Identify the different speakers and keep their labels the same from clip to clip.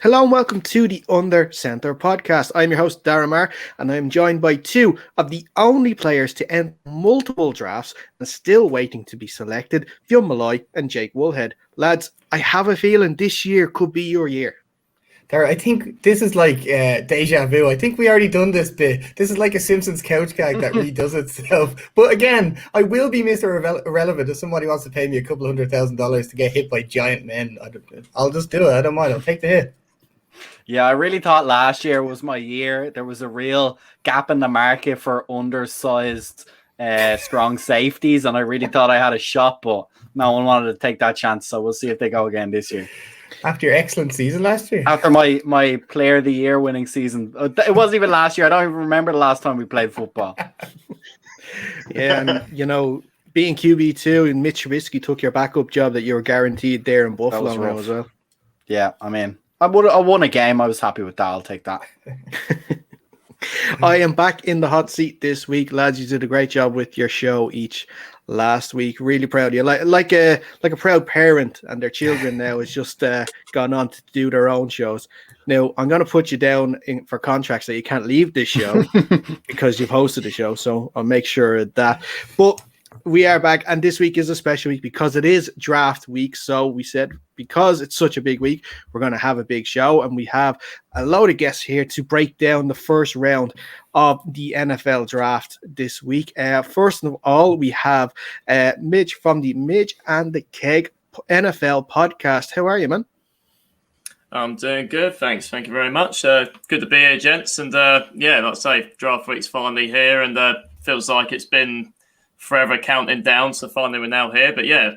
Speaker 1: Hello and welcome to the Under Center podcast. I'm your host, Darren Marr, and I'm joined by two of the only players to enter multiple drafts and still waiting to be selected, Fionn Malloy and Jake Woolhead. Lads, I have a feeling this year could be your year.
Speaker 2: Darren, I think this is like deja vu. I think we already done this bit. This is like a Simpsons couch gag that redoes itself. But again, I will be Mr. Irrelevant if somebody wants to pay me $200,000 to get hit by giant men. I'll just do it. I don't mind. I'll take the hit.
Speaker 3: Yeah, I really thought last year was my year. There was a real gap in the market for undersized, strong safeties, and I really thought I had a shot, but no one wanted to take that chance, so we'll see if they go again this year.
Speaker 2: After your excellent season last year?
Speaker 3: After my Player of the Year winning season. It wasn't even last year. I don't even remember the last time we played football.
Speaker 1: Yeah, and, you know, being QB2 and Mitch Trubisky took your backup job that you were guaranteed there in Buffalo now as well.
Speaker 3: Yeah, I mean, I won a game. I was happy with that. I'll take that.
Speaker 1: I am back in the hot seat this week, lads. You did a great job with your show each last week. Really proud of you. Like a proud parent, and their children now has just gone on to do their own shows. Now I'm going to put you down for contracts that you can't leave this show because you've hosted the show. So I'll make sure of that. But we are back, and this week is a special week because it is draft week. So we said, because it's such a big week, we're going to have a big show, and we have a load of guests here to break down the first round of the NFL draft this week. First of all, we have Midge from the Midge and the Keg NFL podcast. How are you, man?
Speaker 4: I'm doing good, thanks. Thank you very much. Good to be here, gents. And yeah, like I say, draft week's finally here, and feels like it's been forever counting down, so finally we're now here. But yeah,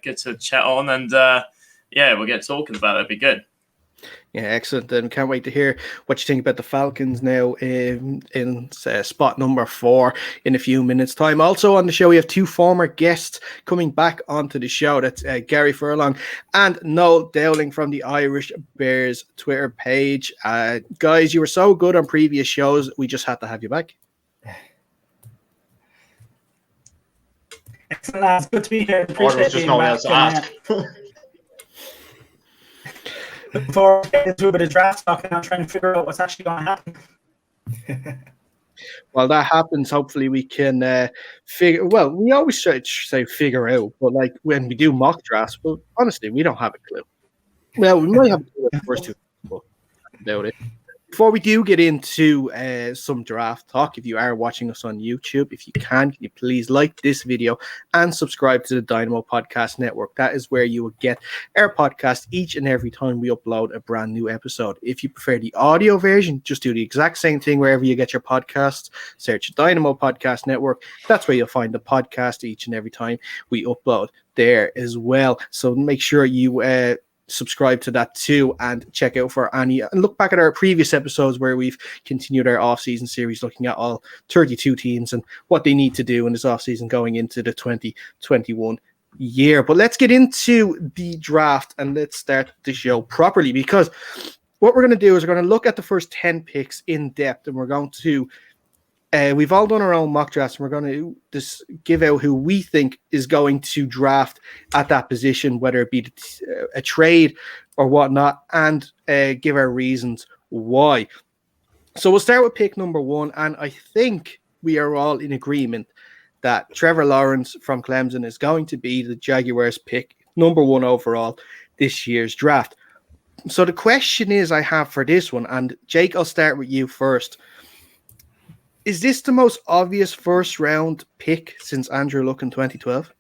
Speaker 4: good to chat on, and yeah, we'll get talking about it. It'll be good.
Speaker 1: Yeah, excellent. And can't wait to hear what you think about the Falcons now in spot number 4 in a few minutes' time. Also on the show, we have two former guests coming back onto the show. That's Gary Furlong and Noel Dowling from the Irish Bears Twitter page. Guys, you were so good on previous shows. We just had to have you back.
Speaker 5: Excellent, lads. Good to be here.
Speaker 6: Appreciate just no one else to ask.
Speaker 5: Before we get into a bit of draft talk, I'm trying to figure out what's actually going to happen.
Speaker 1: While that happens, hopefully we can figure. Well, we always try to say figure out, but like when we do mock drafts, but honestly, we don't have a clue. Well, we might have a clue at the first two, but about it. Before we do get into some draft talk, if you are watching us on YouTube, if you can you please like this video and subscribe to the Dynamo Podcast Network. That is where you will get our podcast each and every time we upload a brand new episode. If you prefer the audio version, just do the exact same thing wherever you get your podcasts. Search Dynamo Podcast Network. That's where you'll find the podcast each and every time we upload there as well. So make sure you subscribe to that too, and check out for any and look back at our previous episodes where we've continued our off-season series looking at all 32 teams and what they need to do in this off-season going into the 2021 year. But let's get into the draft and let's start the show properly, because what we're going to do is we're going to look at the first 10 picks in depth, and we're going to we've all done our own mock drafts, and we're going to just give out who we think is going to draft at that position, whether it be a trade or whatnot, and give our reasons why. So we'll start with pick number 1, and I think we are all in agreement that Trevor Lawrence from Clemson is going to be the Jaguars' pick number 1 overall this year's draft. So the question is I have for this one, and Jake, I'll start with you first. Is this the most obvious first round pick since Andrew Luck in 2012?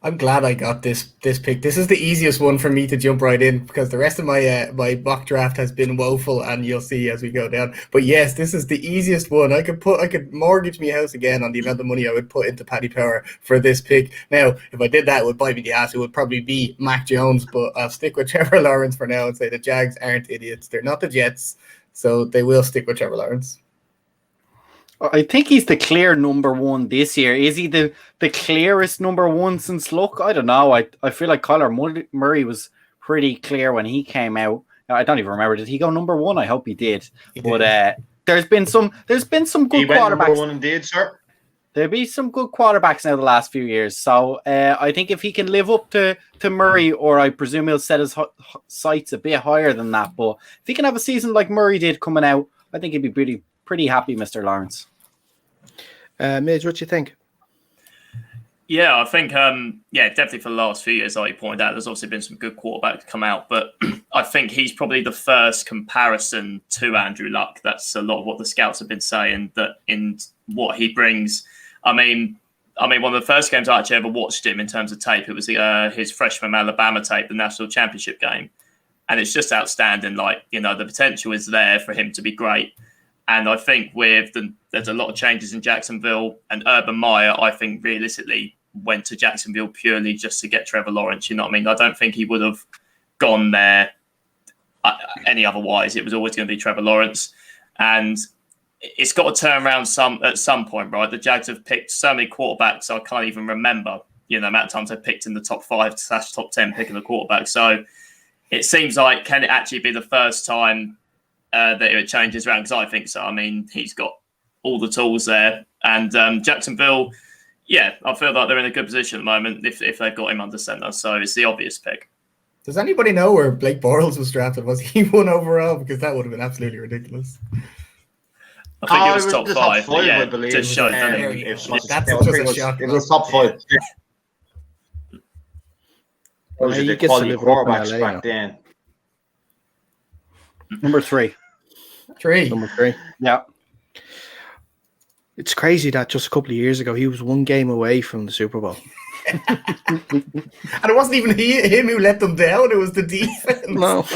Speaker 2: I'm glad I got this pick. This is the easiest one for me to jump right in, because the rest of my my mock draft has been woeful, and you'll see as we go down. But yes, this is the easiest one. I could mortgage my house again on the amount of money I would put into Paddy Power for this pick. Now, if I did that, it would bite me the ass. It would probably be Mac Jones, but I'll stick with Trevor Lawrence for now and say the Jags aren't idiots. They're not the Jets, so they will stick with Trevor Lawrence.
Speaker 3: I think he's the clear number 1 this year. Is he the clearest number 1 since Luck? I don't know. I feel like Kyler Murray was pretty clear when he came out. I don't even remember. Did he go number 1? I hope he did. But there's been some good
Speaker 6: he went
Speaker 3: quarterbacks.
Speaker 6: Number 1 indeed, sir.
Speaker 3: There'll be some good quarterbacks now the last few years. So I think if he can live up to Murray, or I presume he'll set his sights a bit higher than that. But if he can have a season like Murray did coming out, I think he'd be pretty happy, Mr. Lawrence.
Speaker 1: Midge, what do you think?
Speaker 4: Yeah, I think, definitely for the last few years, like you pointed out, there's obviously been some good quarterbacks come out, but I think he's probably the first comparison to Andrew Luck. That's a lot of what the scouts have been saying, that in what he brings. I mean, one of the first games I actually ever watched him in terms of tape, it was his freshman Alabama tape, the national championship game. And it's just outstanding. Like, the potential is there for him to be great. And I think there's a lot of changes in Jacksonville, and Urban Meyer, I think realistically went to Jacksonville purely just to get Trevor Lawrence. You know what I mean? I don't think he would have gone there any otherwise. It was always going to be Trevor Lawrence. And it's got to turn around at some point, right? The Jags have picked so many quarterbacks, I can't even remember, the amount of times they've picked in the top 5/top 10 picking a quarterback. So it seems like, can it actually be the first time that it changes around? Because I think so. I mean, he's got all the tools there. And Jacksonville, I feel like they're in a good position at the moment if they've got him under center. So it's the obvious pick.
Speaker 2: Does anybody know where Blake Bortles was drafted? Was he 1 overall? Because that would have been absolutely ridiculous.
Speaker 4: I think it was top
Speaker 6: the
Speaker 4: 5.
Speaker 6: I believe.
Speaker 4: Just showed
Speaker 2: That's just a shock.
Speaker 6: It was top 5. Those are the quality quarterbacks back then.
Speaker 3: Number 3.
Speaker 1: Number 3.
Speaker 3: Yeah.
Speaker 1: It's crazy that just a couple of years ago, he was 1 game away from the Super Bowl.
Speaker 2: And it wasn't even him who let them down. It was the defense.
Speaker 1: No.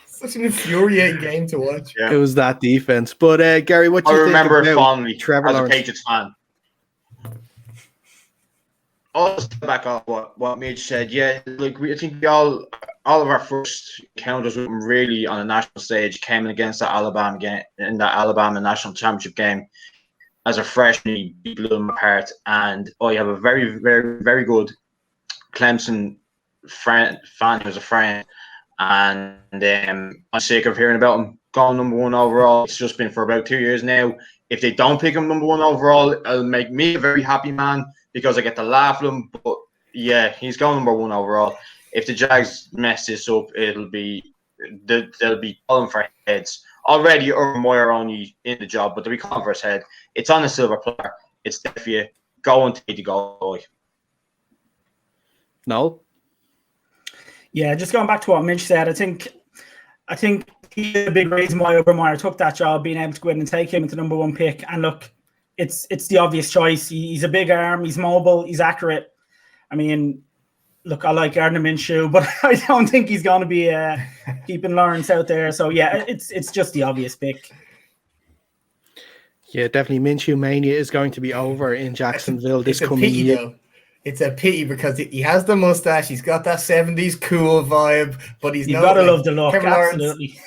Speaker 2: Such an infuriating game to watch.
Speaker 1: Yeah. It was that defense. But Gary, what do you think
Speaker 6: remember
Speaker 1: about
Speaker 6: it fondly
Speaker 1: Trevor
Speaker 6: as
Speaker 1: Lawrence?
Speaker 6: a Patriots fan. I'll step back off what Midge said. Yeah, I think all of our first encounters with him really on a national stage came against that Alabama game, in that Alabama national championship game. As a freshman, he blew them apart. And you have a very, very, very good Clemson fan who's a friend. And I'm sick of hearing about him going number 1 overall. It's just been for about 2 years now. If they don't pick him number 1 overall, it'll make me a very happy man because I get to laugh at him. But yeah, he's going number 1 overall. If the Jags mess this up, they'll be calling for heads. Already, Urban Meyer only in the job, but they'll be calling for his head. It's on the silver platter. It's there for you. Go and take the goal.
Speaker 1: No.
Speaker 5: Yeah, just going back to what Midge said, I think he's a big reason why Urban Meyer took that job, being able to go in and take him with the number 1 pick. And look, it's the obvious choice. He's a big arm, he's mobile, he's accurate. I mean, look, I like Gardner Minshew, but I don't think he's going to be keeping Lawrence out there. So yeah, it's just the obvious pick.
Speaker 1: Yeah, definitely. Minshew mania is going to be over in Jacksonville this coming year.
Speaker 2: Though. It's a pity because he has the mustache. He's got that 70s cool vibe, but he's
Speaker 5: You've got to love the look. Absolutely.
Speaker 2: Lawrence,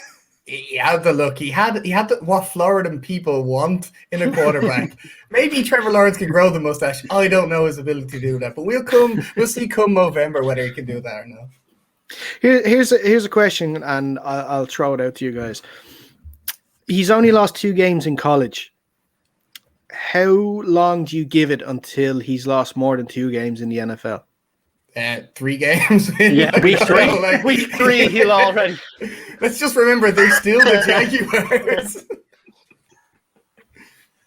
Speaker 2: he had the look. He had what Floridan people want in a quarterback. Maybe Trevor Lawrence can grow the mustache. I don't know his ability to do that, but we'll see come November whether he can do that or not.
Speaker 1: Here's a question, and I'll throw it out to you guys. He's only lost 2 games in college. How long do you give it until he's lost more than 2 games in the NFL?
Speaker 2: 3 games.
Speaker 3: Yeah, week 3. Week 3, he'll already.
Speaker 2: Let's just remember they're still the Jaguars.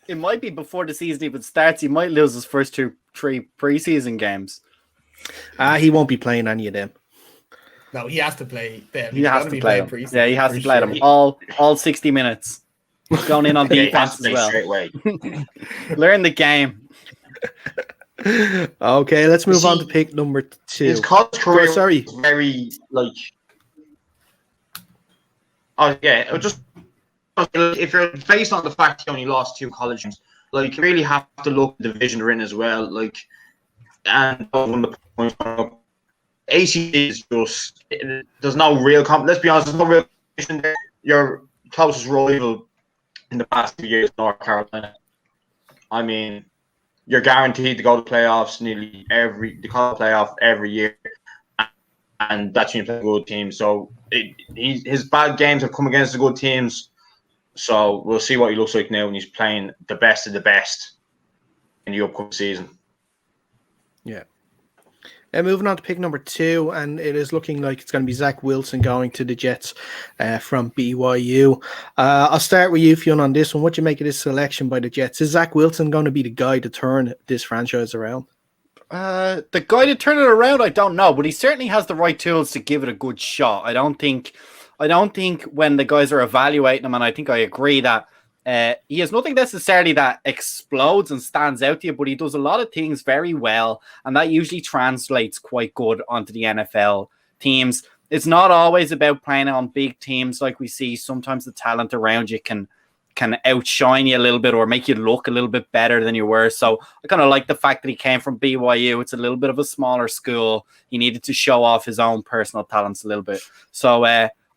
Speaker 3: It might be before the season even starts. He might lose his first 3 preseason games.
Speaker 1: He won't be playing any of them.
Speaker 2: No, he has to play them.
Speaker 3: He has to play them. Yeah, he has to play them all 60 minutes. He's going in on defense as well. Learn the game.
Speaker 1: Okay, let's move on to pick number 2.
Speaker 6: His college career
Speaker 1: sorry.
Speaker 6: was very just if you're based on the fact he only lost 2 college games, you really have to look at the division they're in as well. And one of the points up, ACC is just there's no real let's be honest, there's no real competition there. Your closest rival in the past 2 years, North Carolina. I mean, you're guaranteed to go to playoffs playoff every year, and that's when you play a good team. So his bad games have come against the good teams. So we'll see what he looks like now when he's playing the best of the best. in the upcoming season.
Speaker 1: Yeah. Moving on to pick number 2, and it is looking like it's going to be Zach Wilson going to the Jets from BYU. I'll start with you, Fionn, on this one. What do you make of this selection by the Jets? Is Zach Wilson going to be the guy to turn this franchise around?
Speaker 3: The guy to turn it around, I don't know, but he certainly has the right tools to give it a good shot. I don't think when the guys are evaluating him, and I think I agree that he has nothing necessarily that explodes and stands out to you, but he does a lot of things very well, and that usually translates quite good onto the NFL teams. It's not always about playing on big teams like we see. Sometimes the talent around you can outshine you a little bit or make you look a little bit better than you were. So I kind of like the fact that he came from BYU. It's a little bit of a smaller school. He needed to show off his own personal talents a little bit. So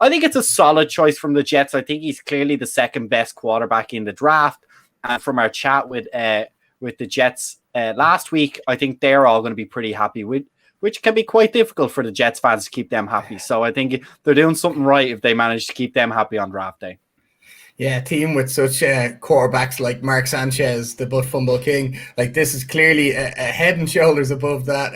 Speaker 3: I think it's a solid choice from the Jets. I think he's clearly the second best quarterback in the draft. And from our chat with the Jets last week, I think they're all going to be pretty happy with, which can be quite difficult for the Jets fans to keep them happy. So I think they're doing something right if they manage to keep them happy on draft day.
Speaker 2: Yeah, a team with such quarterbacks like Mark Sanchez, the butt fumble king, like this is clearly a head and shoulders above that.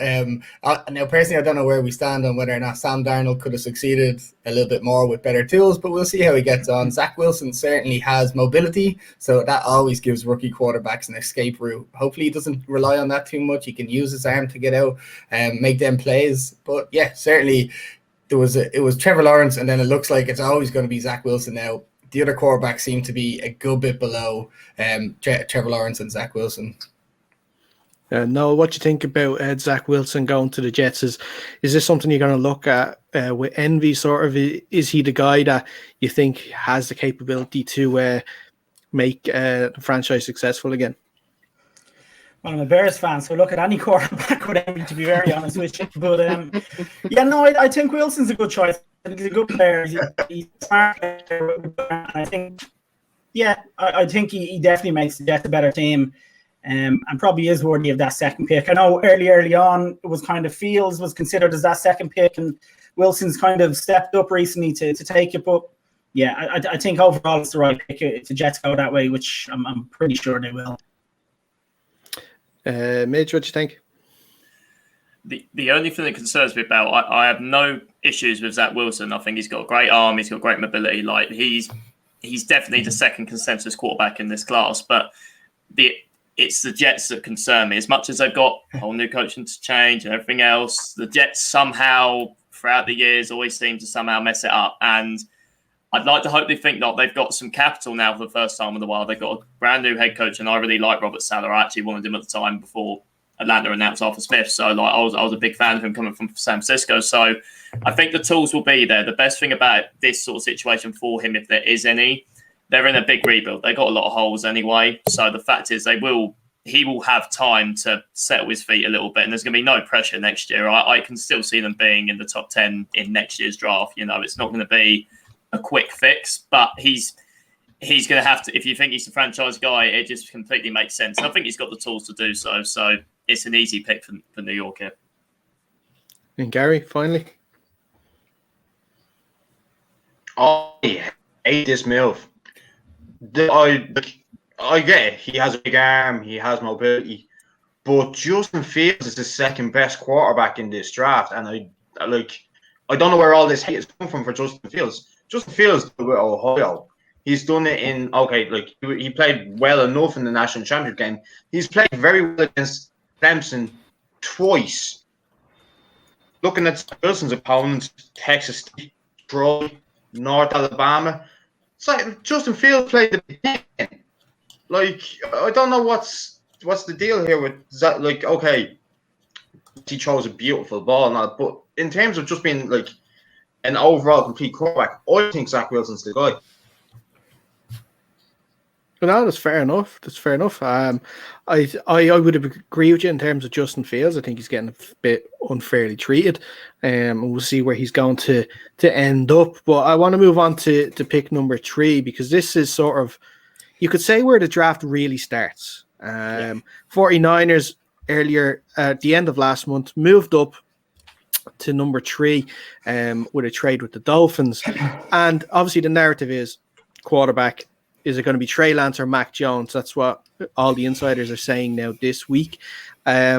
Speaker 2: Now, personally, I don't know where we stand on whether or not Sam Darnold could have succeeded a little bit more with better tools, but we'll see how he gets on. Zach Wilson certainly has mobility, so that always gives rookie quarterbacks an escape route. Hopefully, he doesn't rely on that too much. He can use his arm to get out and make them plays. But yeah, certainly it was Trevor Lawrence, and then it looks like it's always going to be Zach Wilson now. The other quarterbacks seem to be a good bit below Trevor Lawrence and Zach Wilson.
Speaker 1: Noel, what do you think about Zach Wilson going to the Jets? Is this something you're going to look at with envy, sort of? Is he the guy that you think has the capability to make the franchise successful again?
Speaker 5: Well, I'm a Bears fan, so look at any quarterback with envy, to be very honest with you. But I think Wilson's a good choice. I think he's a good player. He's a smart player. And I think, I think he definitely makes the Jets a better team, and probably is worthy of that second pick. I know early on it was kind of Fields was considered as that second pick, and Wilson's kind of stepped up recently to take it. But yeah, I think overall it's the right pick. If the Jets go that way, which I'm pretty sure they will.
Speaker 1: Midge, what do you think?
Speaker 4: The only thing that concerns me about, I have no issues with Zach Wilson. I think he's got a great arm. He's got great mobility. Like he's definitely the second consensus quarterback in this class. But it's the Jets that concern me. As much as they've got a whole new coaching to change and everything else, the Jets somehow throughout the years always seem to somehow mess it up. And I'd like to hope they think that they've got some capital now for the first time in a while. They've got a brand new head coach, and I really like Robert Saleh. I actually wanted him at the time before Atlanta announced Arthur Smith. So I was a big fan of him coming from San Francisco. So I think the tools will be there. The best thing about this sort of situation for him, if there is any, they're in a big rebuild. They got a lot of holes anyway. So the fact is he will have time to settle his feet a little bit, and there's going to be no pressure next year. I can still see them being in the top 10 in next year's draft. You know, it's not going to be a quick fix, but he's going to have to. If you think he's the franchise guy, it just completely makes sense. I think he's got the tools to do so. So it's an easy pick for New York here.
Speaker 1: And Gary, finally.
Speaker 6: I hate this move. I get it. He has a big arm. He has mobility. But Justin Fields is the second best quarterback in this draft. And I don't know where all this hate is coming from for Justin Fields. Justin Fields did it with Ohio. He's done it he played well enough in the national championship game. He's played very well against Clemson twice. Looking at Wilson's opponents, Texas, Troy, North Alabama, it's like Justin Fields played the big game. Like, I don't know what's the deal here with that. Like, okay, he chose a beautiful ball and all, but in terms of just being like an overall complete quarterback, I think Zach Wilson's the guy.
Speaker 1: No, that's fair enough. I would agree with you in terms of Justin Fields. I think he's getting a bit unfairly treated. We'll see where he's going to end up. But I want to move on to pick number 3, because this is sort of, you could say, where the draft really starts. 49ers earlier at the end of last month moved up to number 3 with a trade with the Dolphins. And obviously the narrative is quarterback. is it going to be Trey Lance or Mac Jones? That's what all the insiders are saying now this week. I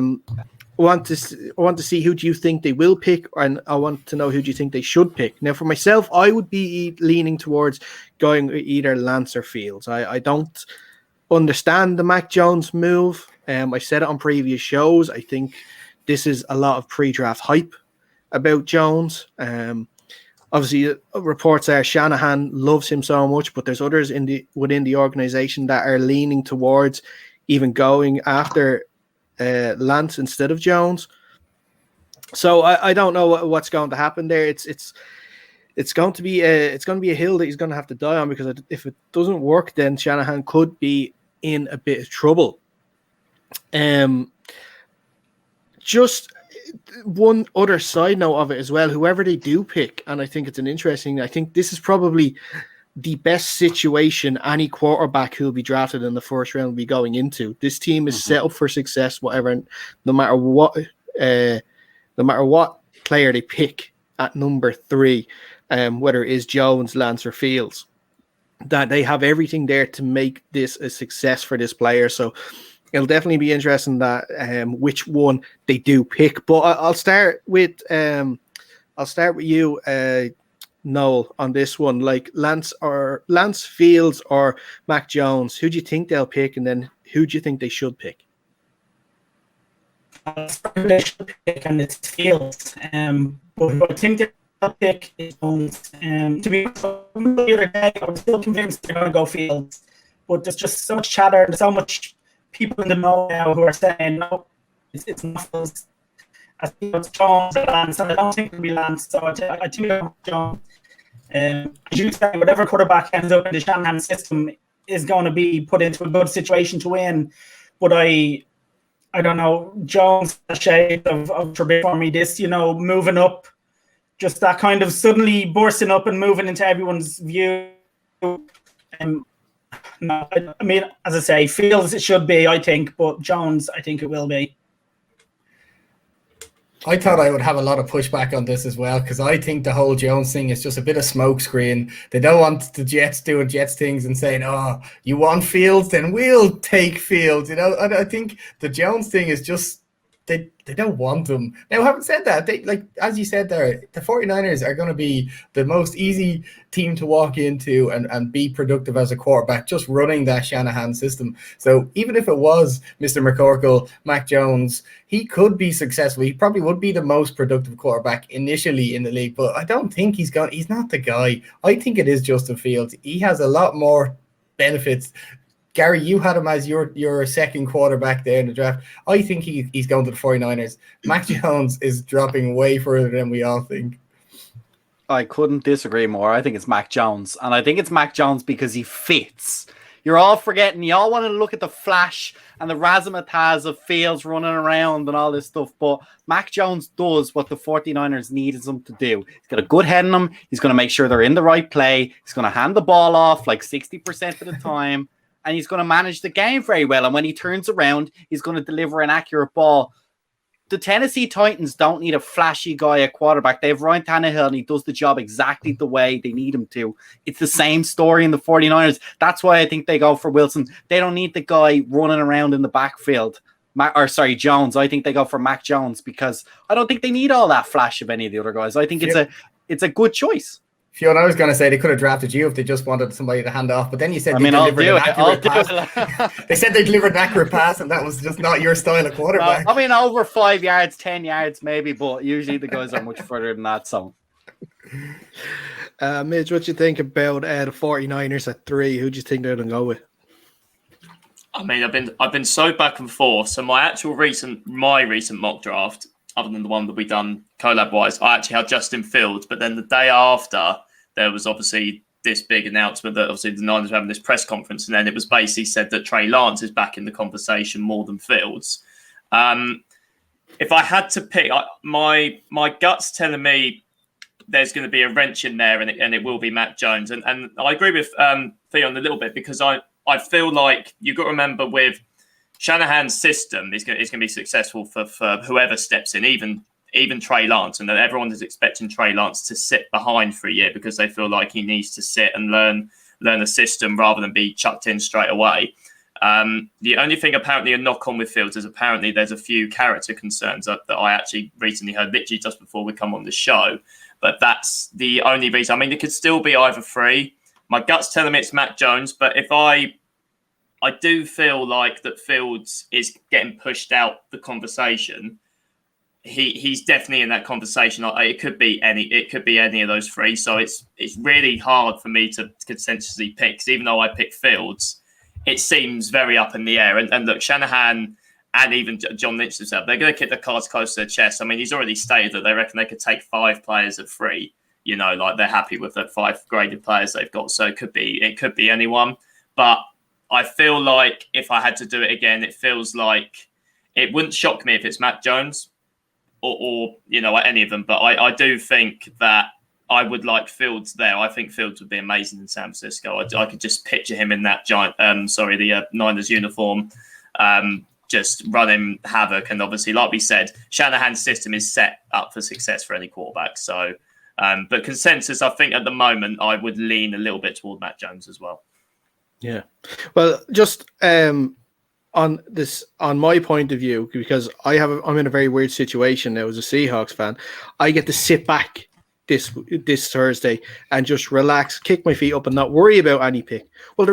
Speaker 1: want to see who do you think they will pick, and I want to know who do you think they should pick. Now, for myself, I would be leaning towards going either Lance or Fields. I don't understand the Mac Jones move. I said it on previous shows. I think this is a lot of pre-draft hype about Jones. Obviously, reports are Shanahan loves him so much, but there's others within the organization that are leaning towards even going after Lance instead of Jones. So I don't know what's going to happen there. It's going to be a hill that he's going to have to die on, because if it doesn't work, then Shanahan could be in a bit of trouble. Just one other side note of it as well, whoever they do pick, and I think I think this is probably the best situation any quarterback who will be drafted in the first round will be going into. This team is set up for success, whatever, no matter what player they pick at number 3, whether it is Jones, Lance, or Fields, that they have everything there to make this a success for this player. So it'll definitely be interesting that which one they do pick. But I'll start with you, Noel, on this one. Like Lance Fields or Mac Jones, who do you think they'll pick, and then who do you think they should pick?
Speaker 5: They should pick, and it's Fields. But I think they'll pick is Jones. To be honest, the other day, I was still convinced they're going to go Fields, but there's just so much chatter and so much people in the know now who are saying no, it's not Fields. I think it's Jones or Lance, and I don't think it'll be Lance. So I think it's Jones. As you say, whatever quarterback ends up in the Shanahan system is going to be put into a good situation to win. But I don't know, Jones has a shade of Trubisky for me. This, moving up, just that kind of suddenly bursting up and moving into everyone's view. No, I mean, as I say, Fields it should be, I think, but Jones, I think it will be.
Speaker 2: I thought I would have a lot of pushback on this as well, because I think the whole Jones thing is just a bit of smokescreen. They don't want the Jets doing Jets things and saying, "Oh, you want Fields? Then we'll take Fields." I think the Jones thing is just they don't want them. Now, having said that, they, like as you said there, the 49ers are going to be the most easy team to walk into and be productive as a quarterback, just running that Shanahan system. So even if it was Mr. McCorkle, Mac Jones, he could be successful. He probably would be the most productive quarterback initially in the league, but I don't think he's not the guy. I think it is Justin Fields. He has a lot more benefits. Gary, you had him as your second quarterback there in the draft. I think he's going to the 49ers. Mac Jones is dropping way further than we all think.
Speaker 3: I couldn't disagree more. I think it's Mac Jones. And I think it's Mac Jones because he fits. You're all forgetting. You all want to look at the flash and the razzmatazz of Fields running around and all this stuff. But Mac Jones does what the 49ers needed him to do. He's got a good head on him. He's going to make sure they're in the right play. He's going to hand the ball off like 60% of the time. And he's going to manage the game very well. And when he turns around, he's going to deliver an accurate ball. The Tennessee Titans don't need a flashy guy at quarterback. They have Ryan Tannehill, and he does the job exactly the way they need him to. It's the same story in the 49ers. That's why I think they go for Wilson. They don't need the guy running around in the backfield. Jones. I think they go for Mac Jones because I don't think they need all that flash of any of the other guys. I think it's a good choice.
Speaker 2: Fiona, I was going to say they could have drafted you if they just wanted somebody to hand off, but then you said
Speaker 3: I'll do it.
Speaker 2: They said they delivered an accurate pass, and that was just not your style of quarterback.
Speaker 3: Over 5 yards, 10 yards maybe, but usually the guys are much further than that. So,
Speaker 1: Midge, what do you think about the 49ers at 3? Who do you think they're going to go with?
Speaker 4: I mean, I've been so back and forth. So my recent mock draft, other than the one that we done collab wise, I actually had Justin Fields, but then the day after there was obviously this big announcement that obviously the Niners were having this press conference, and then it was basically said that Trey Lance is back in the conversation more than Fields. If I had to pick, my gut's telling me there's going to be a wrench in there, and it will be Mac Jones. And I agree with Theon a little bit, because I feel like you've got to remember with Shanahan's system is going to be successful for whoever steps in, even Trey Lance, and that everyone is expecting Trey Lance to sit behind for a year because they feel like he needs to sit and learn learn the system rather than be chucked in straight away. The only thing apparently a knock on with Fields is apparently there's a few character concerns that I actually recently heard literally just before we come on the show. But that's the only reason. I mean, it could still be either three. My gut's telling me it's Mac Jones, but if I do feel like that Fields is getting pushed out the conversation. He's definitely in that conversation. It could be any of those three. So it's really hard for me to consensually pick. 'Cause even though I pick Fields, it seems very up in the air. And look, Shanahan and even John Lynch himself, they're going to keep the cards close to their chest. I mean, he's already stated that they reckon they could take 5 players at 3. You know, like they're happy with the 5 graded players they've got. So it could be anyone. But I feel like if I had to do it again, it feels like it wouldn't shock me if it's Mac Jones or you know, any of them. But I do think that I would like Fields there. I think Fields would be amazing in San Francisco. I could just picture him in that the Niners uniform, just running havoc. And obviously, like we said, Shanahan's system is set up for success for any quarterback. So, but consensus, I think at the moment, I would lean a little bit toward Mac Jones as well.
Speaker 1: Yeah. Well, just on my point of view, because I'm in a very weird situation now as a Seahawks fan. I get to sit back this Thursday and just relax, kick my feet up, and not worry about any pick. Well,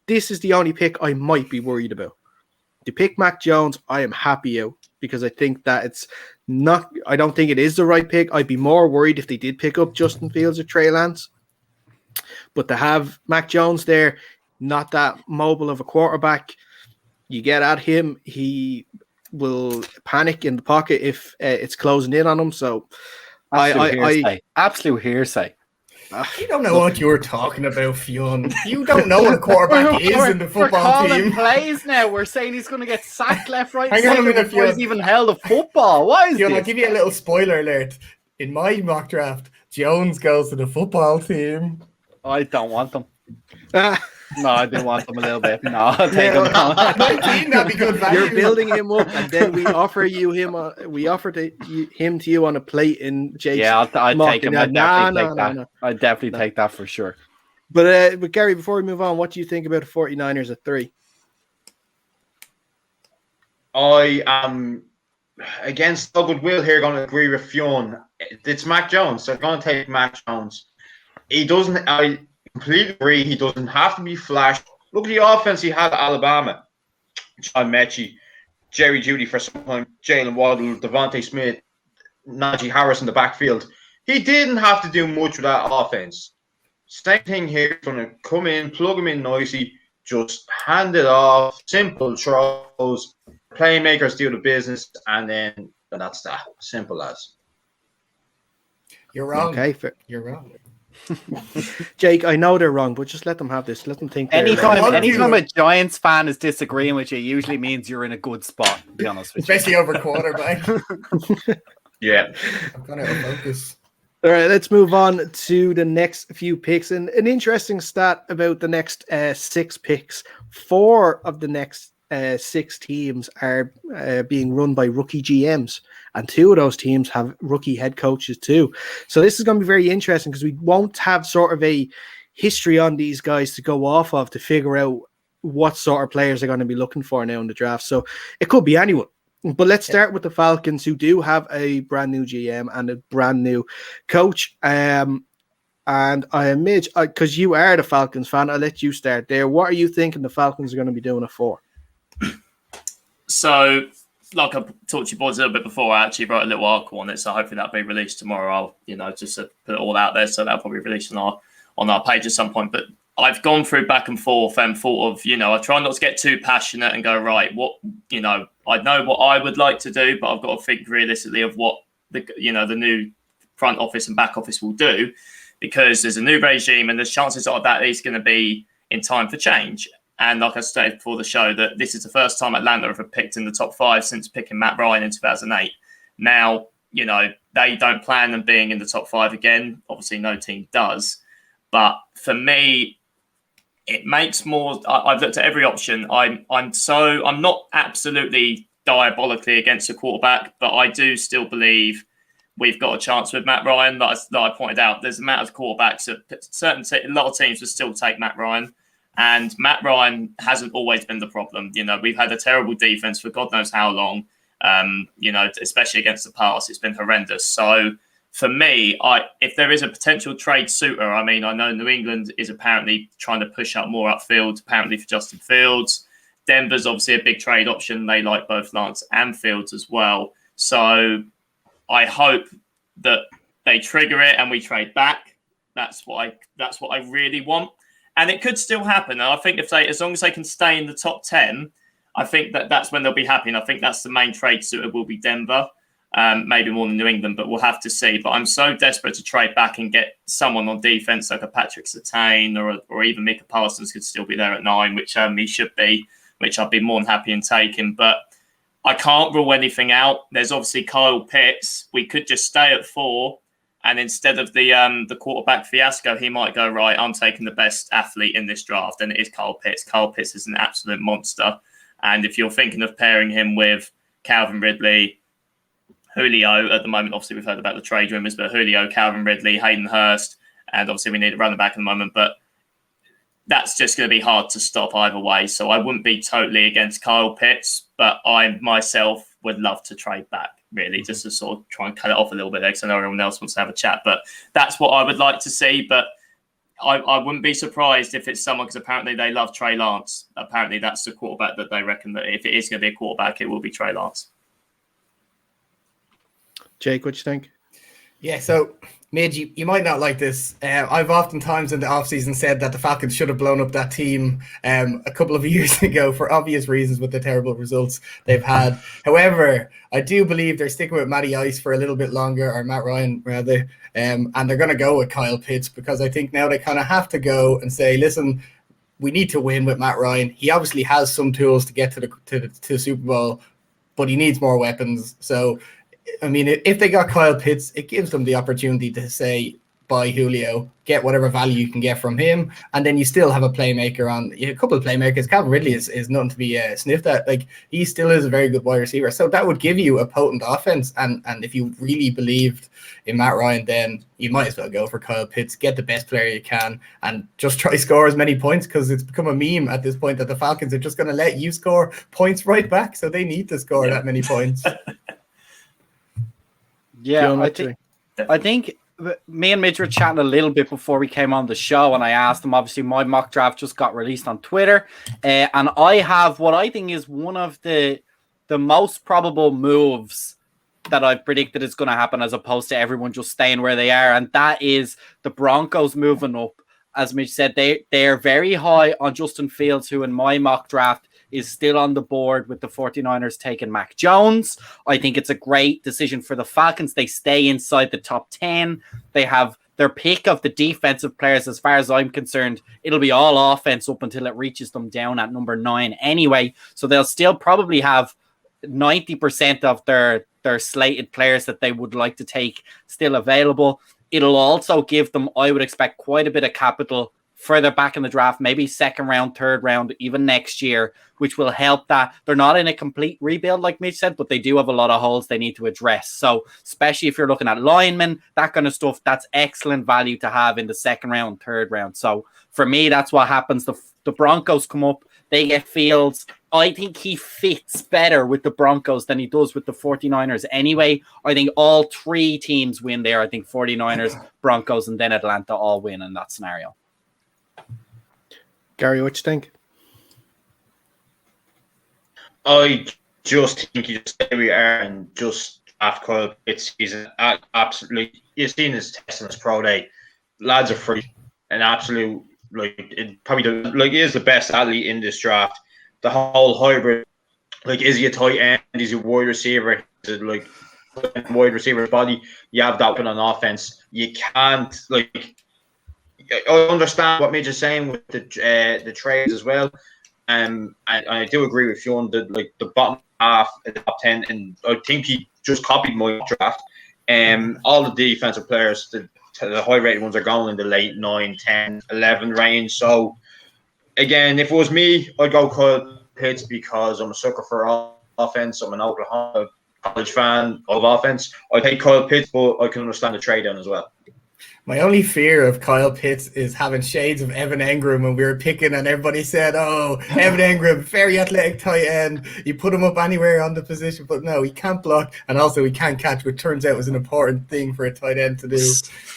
Speaker 1: this is the only pick I might be worried about. To pick Mac Jones, I am happy out because I think that it's not. I don't think it is the right pick. I'd be more worried if they did pick up Justin Fields or Trey Lance. But to have Mac Jones there, not that mobile of a quarterback, you get at him, he will panic in the pocket if it's closing in on him. So
Speaker 3: absolute hearsay.
Speaker 2: You don't know what you're talking about, Fionn. You don't know what a quarterback is in the football team.
Speaker 3: Plays now. We're saying he's going to get sacked left, right,
Speaker 2: Hang on a minute,
Speaker 3: before he's even held a football. What is
Speaker 2: Fionn,
Speaker 3: this?
Speaker 2: I'll give you a little spoiler alert. In my mock draft, Jones goes to the football team.
Speaker 3: I don't want them. No, I do want them a little bit. No, I'll take them.
Speaker 2: 19, that'd be good value.
Speaker 1: You're building him up, and then we offer him to you on a plate in Jake's.
Speaker 3: Yeah, I'd take him. I'd definitely
Speaker 1: No.
Speaker 3: take that for sure.
Speaker 1: But Gary, before we move on, what do you think about the 49ers at 3?
Speaker 6: I am against no goodwill here going to agree with Fionn. It's Mac Jones. They're going to take Mac Jones. He doesn't. I completely agree. He doesn't have to be flashed. Look at the offense he had at Alabama. John Mechie, Jerry Jeudy for some time, Jalen Waddle, Devontae Smith, Najee Harris in the backfield. He didn't have to do much with that offense. Same thing here. He's going to come in, plug him in nicely, just hand it off, simple throws, playmakers do the business, and then that's that. Simple as.
Speaker 2: You're wrong.
Speaker 1: Okay, fair.
Speaker 2: You're wrong.
Speaker 1: Jake, I know they're wrong, but just let them have this. Let them think.
Speaker 3: Anytime a Giants fan is disagreeing with you, usually means you're in a good spot, to be honest with you.
Speaker 2: Especially over quarterback.
Speaker 6: Yeah.
Speaker 2: I'm going to focus.
Speaker 1: All right, let's move on to the next few picks. And an interesting stat about the next 6 picks. 4 of the next 6 teams are being run by rookie GMs. And 2 of those teams have rookie head coaches too. So this is going to be very interesting because we won't have sort of a history on these guys to go off of to figure out what sort of players they're going to be looking for now in the draft. So it could be anyone. But let's start with the Falcons, who do have a brand new GM and a brand new coach. And I am Midge, because you are the Falcons fan, I'll let you start there. What are you thinking the Falcons are going to be doing it for?
Speaker 4: So, like I talked to you boys a little bit before, I actually wrote a little article on it, so hopefully that'll be released tomorrow. I'll, just to put it all out there, so that'll probably be released on our page at some point. But I've gone through back and forth and thought of, I try not to get too passionate and go, right, what, I know what I would like to do, but I've got to think realistically of what the new front office and back office will do, because there's a new regime and there's chances are that is going to be in time for change. And like I stated before the show, that this is the first time Atlanta have picked in the top 5 since picking Matt Ryan in 2008. Now, they don't plan on being in the top 5 again. Obviously, no team does. But for me, it makes more. I've looked at every option. I'm not absolutely diabolically against a quarterback, but I do still believe we've got a chance with Matt Ryan. That I pointed out, there's a amount of quarterbacks that a lot of teams would still take Matt Ryan. And Matt Ryan hasn't always been the problem. We've had a terrible defense for God knows how long. Especially against the pass, it's been horrendous. So for me, if there is a potential trade suitor, I know New England is apparently trying to push up more upfield, apparently for Justin Fields. Denver's obviously a big trade option. They like both Lance and Fields as well. So I hope that they trigger it and we trade back. That's what I really want. And it could still happen. And I think as long as they can stay in the top 10, I think that's when they'll be happy. And I think that's the main trade suitor will be Denver, maybe more than New England, but we'll have to see. But I'm so desperate to trade back and get someone on defense like a Patrick Surtain or even Mika Parsons could still be there at 9, which he should be, which I'd be more than happy in taking. But I can't rule anything out. There's obviously Kyle Pitts. We could just stay at 4. And instead of the quarterback fiasco, he might go, right, I'm taking the best athlete in this draft, and it is Kyle Pitts. Kyle Pitts is an absolute monster. And if you're thinking of pairing him with Calvin Ridley, Julio, at the moment, obviously we've heard about the trade rumors, but Julio, Calvin Ridley, Hayden Hurst, and obviously we need a running back at the moment, but that's just going to be hard to stop either way. So I wouldn't be totally against Kyle Pitts, but I myself would love to trade back, really, just to sort of try and cut it off a little bit there, because I know everyone else wants to have a chat. But that's what I would like to see. But I wouldn't be surprised if it's someone, because apparently they love Trey Lance. Apparently that's the quarterback that they reckon that if it is going to be a quarterback, it will be Trey Lance.
Speaker 1: Jake, what do you think?
Speaker 2: Yeah, so Midge, you might not like this. I've oftentimes in the offseason said that the Falcons should have blown up that team a couple of years ago for obvious reasons with the terrible results they've had. However, I do believe they're sticking with Matty Ice for a little bit longer, or Matt Ryan rather, and they're going to go with Kyle Pitts, because I think now they kind of have to go and say, listen, we need to win with Matt Ryan. He obviously has some tools to get to the Super Bowl, but he needs more weapons. So if they got Kyle Pitts, it gives them the opportunity to say, buy Julio, get whatever value you can get from him, and then you still have a playmaker on. A couple of playmakers. Calvin Ridley is nothing to be sniffed at. Like, he still is a very good wide receiver. So that would give you a potent offense. And if you really believed in Matt Ryan, then you might as well go for Kyle Pitts, get the best player you can, and just try score as many points, because it's become a meme at this point that the Falcons are just going to let you score points right back. So they need to score that many points.
Speaker 3: Yeah, I think me and Midge were chatting a little bit before we came on the show, and I asked him, obviously my mock draft just got released on Twitter, and I have what I think is one of the most probable moves that I've predicted is going to happen, as opposed to everyone just staying where they are, and that is the Broncos moving up. As Midge said, they are very high on Justin Fields, who in my mock draft is still on the board, with the 49ers taking Mac Jones. I think it's a great decision for the Falcons. They stay inside the top 10. They have their pick of the defensive players. As far as I'm concerned, it'll be all offense up until it reaches them down at number 9 anyway. So they'll still probably have 90% of their slated players that they would like to take still available. It'll also give them, I would expect, quite a bit of capital further back in the draft, maybe second round, third round, even next year, which will help that. They're not in a complete rebuild, like Mitch said, but they do have a lot of holes they need to address. So especially if you're looking at linemen, that kind of stuff, that's excellent value to have in the second round, third round. So for me, that's what happens. The Broncos come up, they get Fields. I think he fits better with the Broncos than he does with the 49ers anyway. I think all 3 teams win there. I think 49ers, Broncos, and then Atlanta all win in that scenario.
Speaker 1: Gary, what you think?
Speaker 6: I just think you just stay where you are and just draft Kyle Pitts. He's absolutely, you've seen his test on his pro day. Lads are free, an absolute, he is the best athlete in this draft. The whole hybrid, is he a tight end? Is he a wide receiver? Is it wide receiver's body? You have that one on offense. You can't I understand what Midge is saying with the trades as well, and I do agree with you on the bottom half of the top 10, and I think he just copied my draft. All the defensive players, the high rated ones, are going in the late 9, 10, 11 range. So again, if it was me, I'd go Kyle Pitts, because I'm a sucker for offense. I'm an Oklahoma college fan of offense. I take Kyle Pitts, but I can understand the trade down as well.
Speaker 2: My only fear of Kyle Pitts is having shades of Evan Engram when we were picking, and everybody said, "Oh, Evan Engram, very athletic tight end. You put him up anywhere on the position, but no, he can't block, and also he can't catch," which turns out was an important thing for a tight end to do.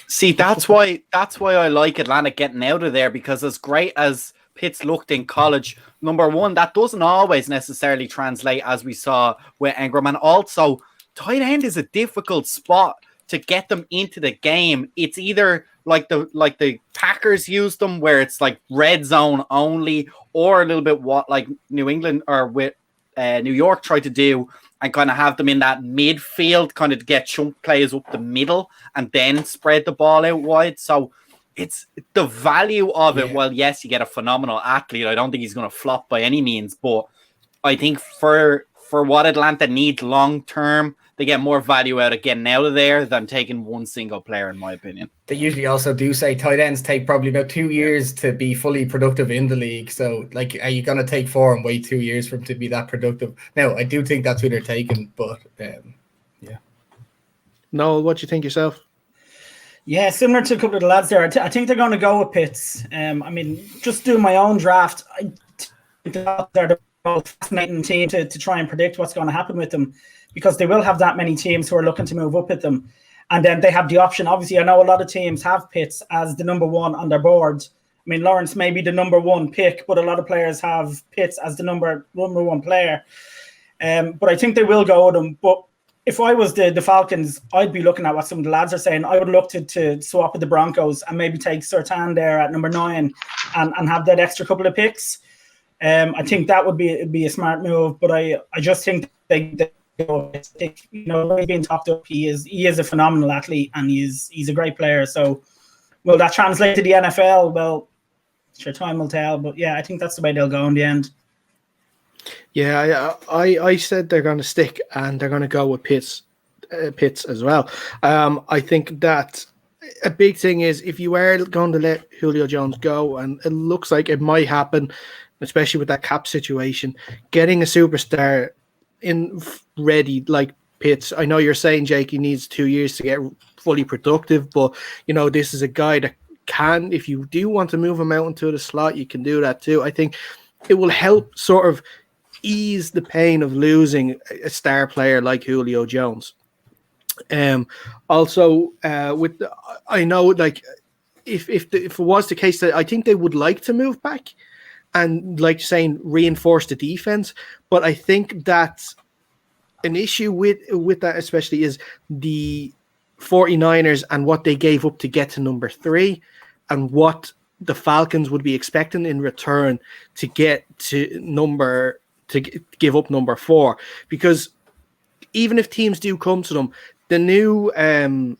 Speaker 3: See, that's why I like Atlanta getting out of there, because as great as Pitts looked in college, number one, that doesn't always necessarily translate, as we saw with Engram, and also tight end is a difficult spot to get them into the game. It's either like the Packers use them, where it's like red zone only, or a little bit what like New England or with New York tried to do, and kind of have them in that midfield, kind of to get chunk plays up the middle and then spread the ball out wide. So it's the value of it. Well, yes, you get a phenomenal athlete. I don't think he's going to flop by any means, but I think for what Atlanta needs long term, they get more value out of getting out of there than taking one single player, in my opinion.
Speaker 2: They usually also do say tight ends take probably about 2 years to be fully productive in the league. So, like, are you going to take 4 and wait 2 years for him to be that productive? No, I do think that's who they're taking, but yeah.
Speaker 1: Noel, what do you think yourself?
Speaker 5: Yeah, similar to a couple of the lads there. I think they're going to go with Pitts. I mean, just doing my own draft, I think they're the most fascinating team to try and predict what's going to happen with them, because they will have that many teams who are looking to move up with them. And then they have the option. Obviously, I know a lot of teams have Pitts as the number one on their board. I mean, Lawrence may be the number one pick, but a lot of players have Pitts as the number one player. But I think they will go with him. But if I was the Falcons, I'd be looking at what some of the lads are saying. I would look to swap with the Broncos and maybe take Surtain there at number 9 and have that extra couple of picks. I think that would be a smart move. But I just think they you know, being talked up, he is a phenomenal athlete, and he's a great player. So will that translate to the NFL? Well, sure, time will tell. But yeah, I think that's the way they'll go in the end.
Speaker 1: Yeah, I said they're going to stick, and they're going to go with Pitts as well. I think that a big thing is, if you are going to let Julio Jones go, and it looks like it might happen, especially with that cap situation, getting a superstar in ready like Pitts. I know you're saying, Jake, he needs 2 years to get fully productive, but you know, this is a guy that can, if you do want to move him out into the slot, you can do that too. I think it will help sort of ease the pain of losing a star player like Julio Jones. Also, I know, like, if it was the case, that I think they would like to move back and, like saying, reinforce the defense. But I think that an issue with that especially is the 49ers and what they gave up to get to number 3, and what the Falcons would be expecting in return to get to give up number 4. Because even if teams do come to them, the new GM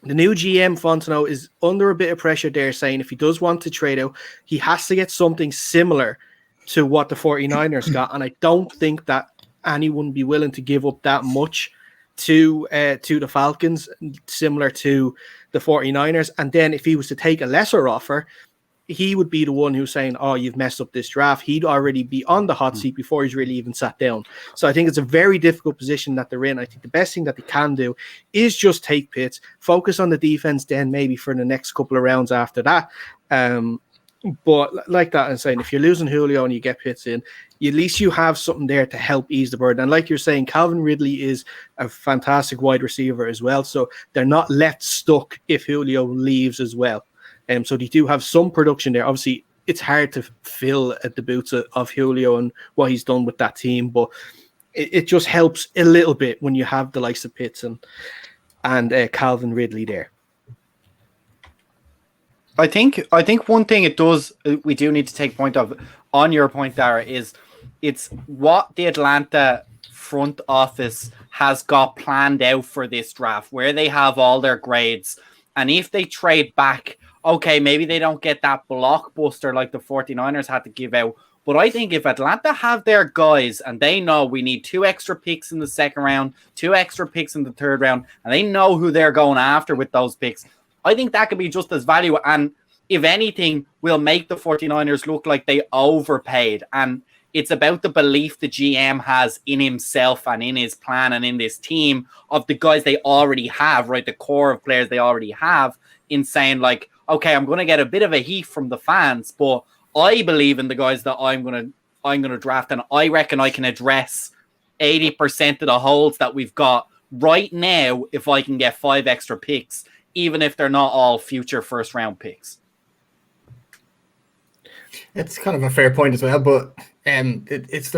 Speaker 1: Fontenot is under a bit of pressure there, saying if he does want to trade out, he has to get something similar to what the 49ers got. And I don't think that anyone would be willing to give up that much to the Falcons, similar to the 49ers. And then if he was to take a lesser offer, he would be the one who's saying, "Oh, you've messed up this draft." He'd already be on the hot seat before he's really even sat down. So I think it's a very difficult position that they're in. I think the best thing that they can do is just take Pitts, focus on the defense, then maybe for the next couple of rounds after that. But like that, I'm saying, if you're losing Julio and you get Pitts in, at least you have something there to help ease the burden. And like you're saying, Calvin Ridley is a fantastic wide receiver as well. So they're not left stuck if Julio leaves as well. So they do have some production there. Obviously, it's hard to fill at the boots of Julio and what he's done with that team, but it just helps a little bit when you have the likes of Pitts and Calvin Ridley there.
Speaker 3: I think one thing it does, we do need to take point of, on your point, Dara, is it's what the Atlanta front office has got planned out for this draft, where they have all their grades. And if they trade back, okay, maybe they don't get that blockbuster like the 49ers had to give out. But I think if Atlanta have their guys and they know we need 2 extra picks in the second round, 2 extra picks in the third round, and they know who they're going after with those picks, I think that could be just as value. And if anything, will make the 49ers look like they overpaid. And It's about the belief the GM has in himself and in his plan and in this team of the guys they already have, right? The core of players they already have, in saying like, okay, I'm going to get a bit of a heat from the fans, but I believe in the guys that I'm going to draft, and I reckon I can address 80% of the holes that we've got right now if I can get 5 extra picks, even if they're not all future first round picks.
Speaker 2: It's kind of a fair point as well, but it's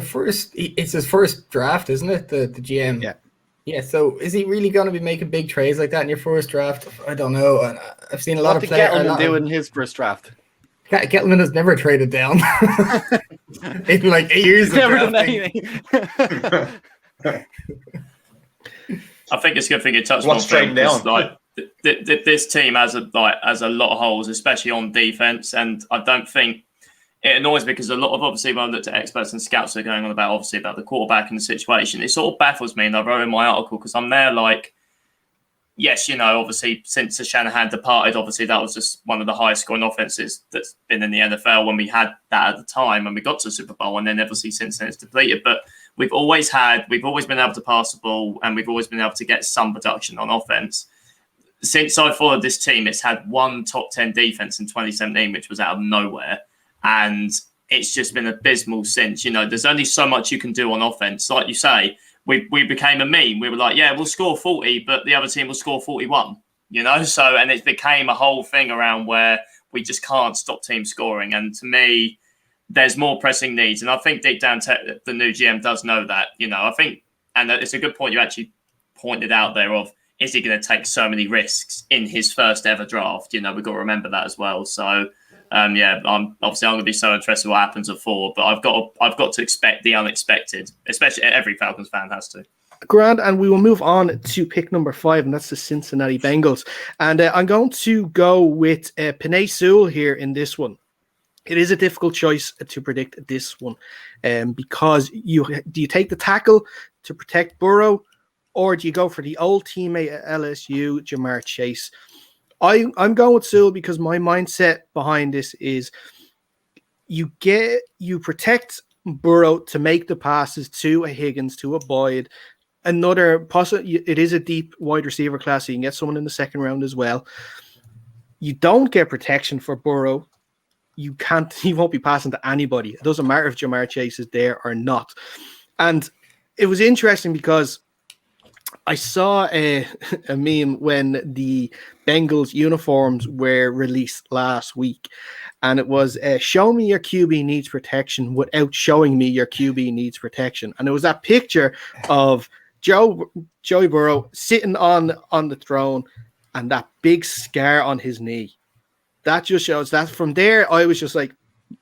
Speaker 2: his first draft, isn't it? The GM. Yeah. So is he really going to be making big trades like that in your first draft? I don't know. I've seen a lot of players.
Speaker 3: What did Gettleman do in his first draft?
Speaker 2: Gettleman has never traded down in like 8 years.
Speaker 3: Never done anything.
Speaker 4: I think it's a good thing you touched
Speaker 6: What's
Speaker 4: on.
Speaker 6: trading down?
Speaker 4: Like this team has a lot of holes, especially on defense, and I don't think it annoys me because a lot of, obviously, when I looked at experts and scouts are going on about the quarterback and the situation, it sort of baffles me. And I wrote in my article because I'm there like, yes, obviously since Shanahan departed, obviously that was just one of the highest scoring offenses that's been in the NFL when we had that at the time when we got to the Super Bowl, and then obviously since then it's depleted. But we've always been able to pass the ball, and we've always been able to get some production on offense. Since I followed this team, it's had one top 10 defense in 2017, which was out of nowhere. And it's just been abysmal since. There's only so much you can do on offense. Like you say, we became a meme. We were like, yeah, we'll score 40, but the other team will score 41. So, and it became a whole thing around where we just can't stop teams scoring. And to me, there's more pressing needs. And I think deep down, the new GM does know that. I think, and it's a good point you actually pointed out there of, is he going to take so many risks in his first ever draft? We've got to remember that as well. So, I'm going to be so interested in what happens at 4, but I've got to expect the unexpected, especially every Falcons fan has to.
Speaker 1: Grand, and we will move on to pick number 5, and that's the Cincinnati Bengals. And I'm going to go with Penei Sewell here in this one. It is a difficult choice to predict this one, because do you take the tackle to protect Burrow, or do you go for the old teammate at LSU, Jamar Chase? I'm going with Sewell because my mindset behind this is you protect Burrow to make the passes to a Higgins, to a Boyd. It is a deep wide receiver class, so you can get someone in the second round as well. You don't get protection for Burrow. He won't be passing to anybody. It doesn't matter if Jamar Chase is there or not. And it was interesting because I saw a meme when the Bengals uniforms were released last week, and it was show me your QB needs protection without showing me your QB needs protection. And it was that picture of Joey Burrow sitting on the throne and that big scar on his knee. That just shows that. From there, I was just like,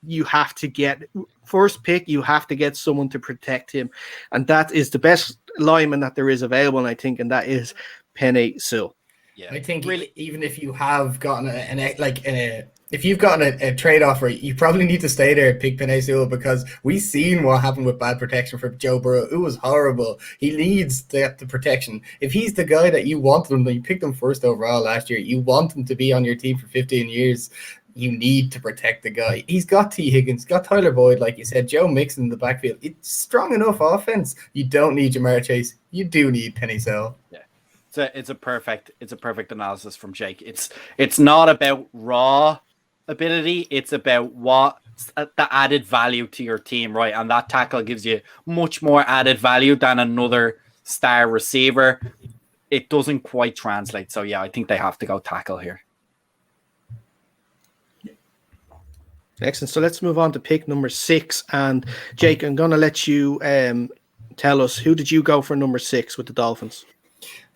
Speaker 1: you have to get first pick. You have to get someone to protect him, and that is the best lineman that there is available. And I think, and that is Penei Sewell.
Speaker 2: Yeah, I think really, even if you have gotten if you've gotten a trade offer, you probably need to stay there and pick Penei Sewell, because we've seen what happened with bad protection for Joe Burrow. It was horrible. He needs the protection. If he's the guy that you want him, you picked him first overall last year, you want him to be on your team for 15 years, you need to protect the guy. He's got T. Higgins, got Tyler Boyd, like you said, Joe Mixon in the backfield. It's strong enough offense. You don't need Jamar Chase. You do need Penei Sewell.
Speaker 3: Yeah. It's a perfect analysis from Jake. It's not about raw ability, it's about what's the added value to your team, right? And that tackle gives you much more added value than another star receiver. It doesn't quite translate. So yeah, I think they have to go tackle here.
Speaker 1: Excellent. So let's move on to pick number 6. And Jake, I'm going to let you tell us, who did you go for number 6 with the Dolphins?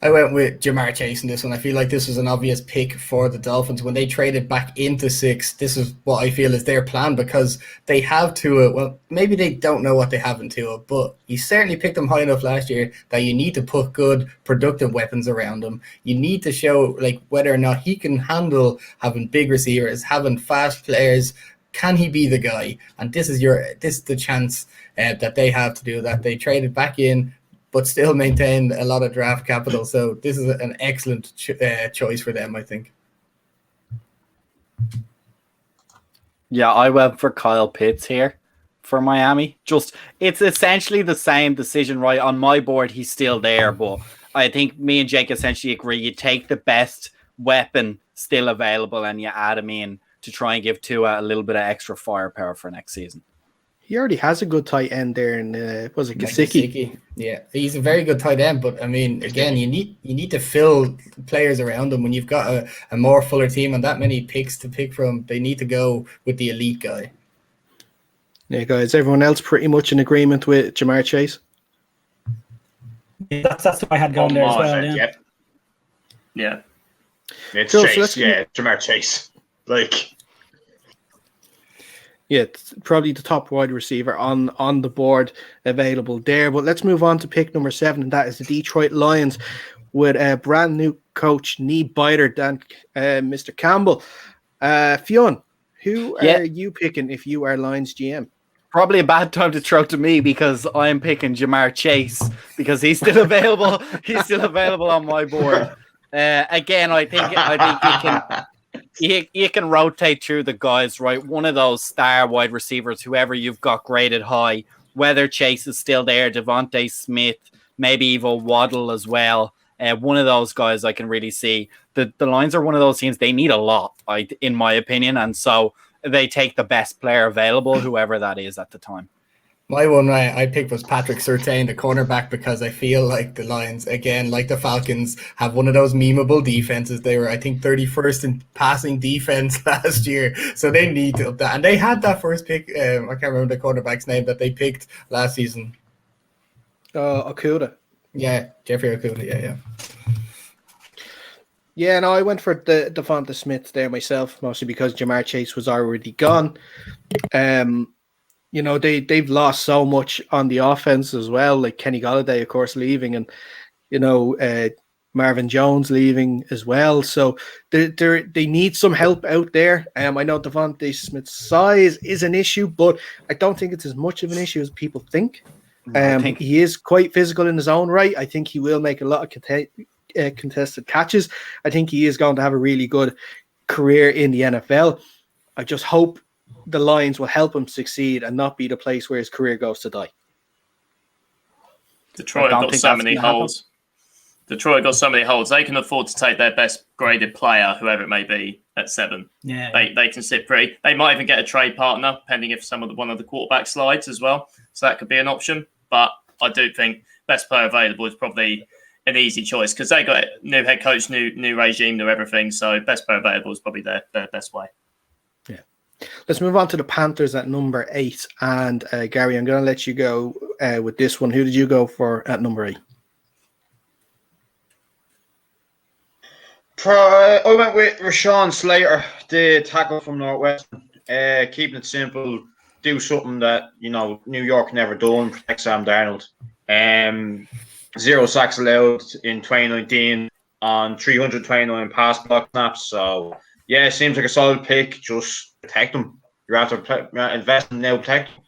Speaker 2: I went with Jamar Chase in this one. I feel like this was an obvious pick for the Dolphins. When they traded back into 6, this is what I feel is their plan, because they have Tua. Well, maybe they don't know what they have in Tua, but you certainly picked them high enough last year that you need to put good, productive weapons around him. You need to show whether or not he can handle having big receivers, having fast players. Can he be the guy? And this is the chance that they have to do that. They traded back in, but still maintained a lot of draft capital. So this is an excellent choice for them, I think.
Speaker 3: Yeah, I went for Kyle Pitts here for Miami. Just it's essentially the same decision, right? On my board, he's still there, but I think me and Jake essentially agree. You take the best weapon still available and you add him in to try and give Tua a little bit of extra firepower for next season.
Speaker 1: He already has a good tight end there, and was it Gesicki?
Speaker 2: Yeah, he's a very good tight end, but I mean, again, you need to fill players around him when you've got a more fuller team and that many picks to pick from. They need to go with the elite guy.
Speaker 1: Yeah, guys, everyone else pretty much in agreement with Jamar Chase?
Speaker 5: Yeah, that's what I had going there as well. Yeah.
Speaker 4: Yeah.
Speaker 6: It's
Speaker 1: So
Speaker 6: Chase. Jamar Chase. Like.
Speaker 1: Yeah, it's probably the top wide receiver on the board available there. But let's move on to pick number 7, and that is the Detroit Lions with a brand new coach, knee biter, than Mr. Campbell. Fionn, who are you picking if you are Lions GM?
Speaker 3: Probably a bad time to throw to me because I'm picking Jamar Chase because he's still available. He's still available on my board. Again, I think you can rotate through the guys, right? One of those star wide receivers, whoever you've got graded high, whether Chase is still there, Devontae Smith, maybe even Waddle as well. One of those guys I can really see. The Lions are one of those teams, they need a lot, in my opinion, and so they take the best player available, whoever that is at the time.
Speaker 2: My one I picked was Patrick Surtain, the cornerback, because I feel like the Lions, again, like the Falcons, have one of those memeable defenses. They were, I think, 31st in passing defense last year, so they need to up that. And they had that first pick, I can't remember the quarterback's name that they picked last season.
Speaker 1: Okuda.
Speaker 2: Yeah, Jeffrey Okuda, yeah.
Speaker 1: Yeah, no, I went for the Devonta Smith there myself, mostly because Jamar Chase was already gone. You know, they've lost so much on the offense as well, like Kenny Golladay, of course, leaving, and, you know, Marvin Jones leaving as well. So they need some help out there. I know Devonta Smith's size is an issue, but I don't think it's as much of an issue as people think. He is quite physical in his own right. I think he will make a lot of contested catches. I think he is going to have a really good career in the NFL. I just hope the Lions will help him succeed and not be the place where his career goes to die.
Speaker 4: Detroit have got so many holes. Detroit got so many holes. They can afford to take their best graded player, whoever it may be, at 7.
Speaker 5: Yeah,
Speaker 4: they can sit pretty. They might even get a trade partner, depending if one of the quarterback slides as well. So that could be an option. But I do think best player available is probably an easy choice because they got new head coach, new regime, new everything. So best player available is probably their best way.
Speaker 1: Yeah. Let's move on to the Panthers at number 8. And Gary, I'm going to let you go with this one. Who did you go for at number 8?
Speaker 6: I went with Rashawn Slater, the tackle from Northwestern. Keeping it simple, do something that, you know, New York never done, protect Sam Darnold. 0 sacks allowed in 2019 on 329 pass block snaps. So, yeah, it seems like a solid pick. Just protect them. You have to invest in now, protect them.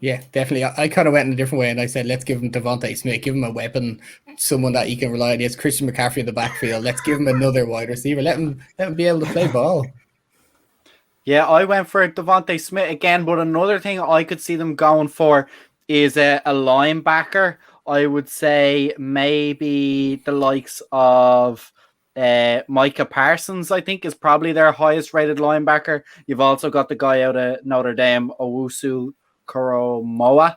Speaker 2: Yeah, definitely. I kind of went in a different way, and I said, let's give him Devontae Smith, give him a weapon, someone that he can rely on. He has Christian McCaffrey in the backfield. Let's give him another wide receiver. Let him be able to play ball.
Speaker 3: Yeah, I went for Devontae Smith again, but another thing I could see them going for is a linebacker. I would say maybe the likes of Mika Parsons, I think, is probably their highest rated linebacker. You've also got the guy out of Notre Dame, Owusu Koromoa.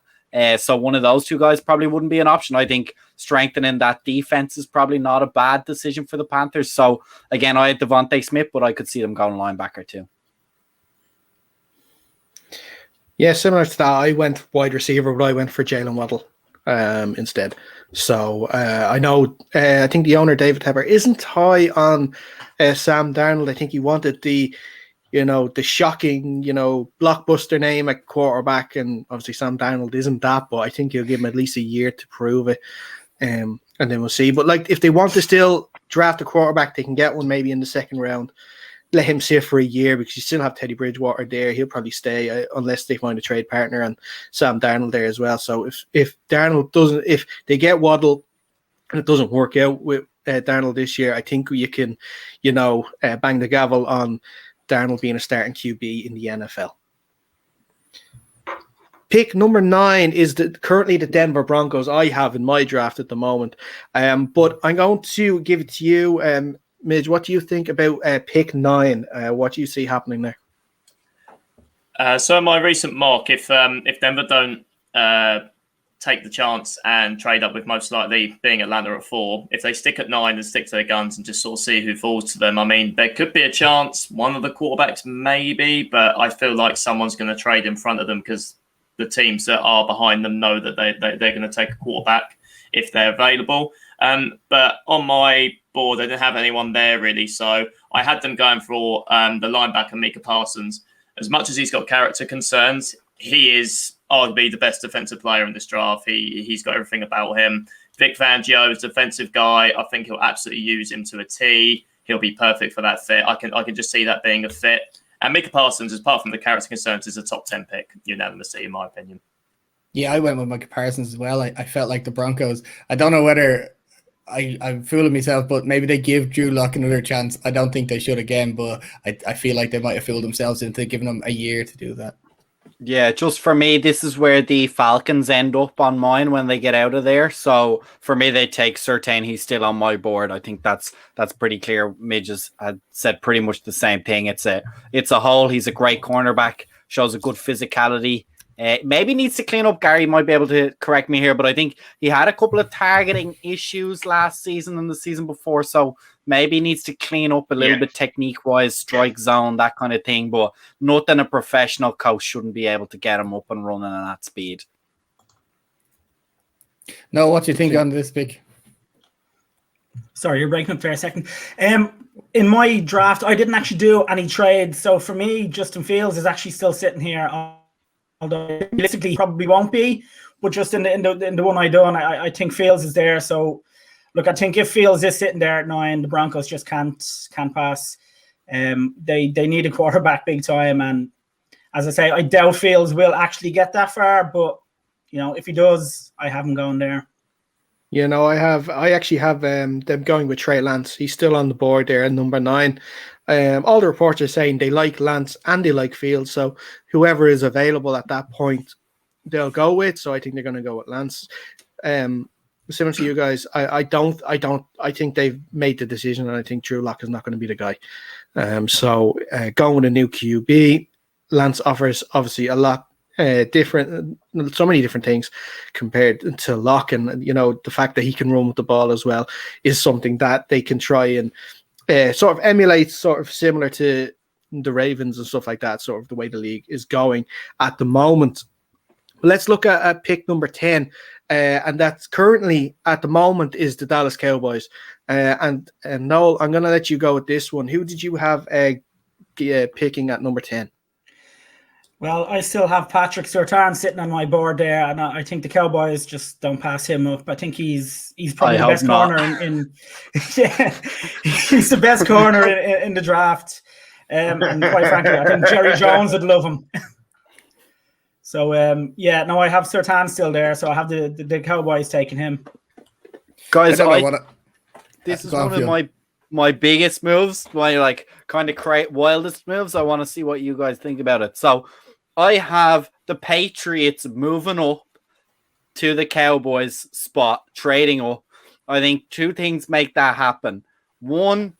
Speaker 3: So one of those two guys probably wouldn't be an option. I think strengthening that defense is probably not a bad decision for the Panthers. So again, I had Devontae Smith, but I could see them going linebacker too.
Speaker 1: Yeah, similar to that, I went wide receiver, but I went for Jalen Waddle instead. So I know, I think the owner, David Tepper, isn't high on Sam Darnold. I think he wanted the shocking, blockbuster name at quarterback, and obviously Sam Darnold isn't that, but I think he'll give him at least a year to prove it, and then we'll see. But like, if they want to still draft a quarterback, they can get one maybe in the second round. Let him sit for a year because you still have Teddy Bridgewater there. He'll probably stay unless they find a trade partner, and Sam Darnold there as well. So if Darnold doesn't, if they get Waddle and it doesn't work out with Darnold this year, I think you can, bang the gavel on Darnold being a starting QB in the NFL. pick number 9 is currently the Denver Broncos I have in my draft at the moment. But I'm going to give it to you, Midge. What do you think about pick 9? What do you see happening there?
Speaker 4: So in my recent mock, if Denver don't take the chance and trade up with most likely being Atlanta at 4, if they stick at 9 and stick to their guns and just sort of see who falls to them, I mean, there could be a chance one of the quarterbacks maybe, but I feel like someone's going to trade in front of them because the teams that are behind them know that they're going to take a quarterback if they're available. But on my board, I didn't have anyone there really, so I had them going for the linebacker Mika Parsons. As much as he's got character concerns, he is arguably the best defensive player in this draft. He's got everything about him. Vic Fangio's defensive guy. I think he'll absolutely use him to a T. He'll be perfect for that fit. I can just see that being a fit. And Mika Parsons, apart from the character concerns, is a top 10 pick unanimously, in my opinion.
Speaker 2: Yeah, I went with Mika Parsons as well. I felt like the Broncos. I don't know whether I'm fooling myself, but maybe they give Drew Lock another chance. I don't think they should again, but I feel like they might have fooled themselves into giving them a year to do that.
Speaker 3: Yeah, just for me, this is where the Falcons end up on mine when they get out of there. So for me, they take Surtain. He's still on my board. I think that's pretty clear. Midge had said pretty much the same thing. It's a hole. He's a great cornerback. Shows a good physicality. Maybe needs to clean up. Gary might be able to correct me here, but I think he had a couple of targeting issues last season and the season before, so maybe needs to clean up a little bit technique-wise, strike zone, that kind of thing, but nothing a professional coach shouldn't be able to get him up and running at that speed.
Speaker 2: No, what do you think on this pick?
Speaker 5: Sorry, you're breaking up there a second. In my draft, I didn't actually do any trades, so for me, Justin Fields is actually still sitting here. Although realistically he probably won't be, but just in the one I done, I think Fields is there. So look, I think if Fields is sitting there at 9, the Broncos just can't pass. They need a quarterback big time, and as I say, I doubt Fields will actually get that far. But if he does, I have him going there.
Speaker 1: I actually have them going with Trey Lance. He's still on the board there at number 9. All the reports are saying they like Lance and they like Fields, so whoever is available at that point, they'll go with. So I think they're going to go with Lance. Similar to you guys, I think they've made the decision, and I think Drew Lock is not going to be the guy. So going with a new QB, Lance offers obviously a lot different, so many different things compared to Lock, and the fact that he can run with the ball as well is something that they can try and sort of emulate, sort of similar to the Ravens and stuff like that, sort of the way the league is going at the moment. Let's look at pick number 10, and that's currently at the moment is the Dallas Cowboys. And Noel, I'm going to let you go with this one. Who did you have picking at number 10?
Speaker 5: Well, I still have Patrick Surtain sitting on my board there, and I think the Cowboys just don't pass him up. I think he's probably the best corner in he's the best corner in the draft. And quite frankly, I think Jerry Jones would love him. So I have Surtain still there, so I have the Cowboys taking him.
Speaker 3: Guys, this is one of my biggest moves, my kind of wildest moves. I want to see what you guys think about it. So I have the Patriots moving up to the Cowboys spot, trading up. I think 2 things make that happen. One,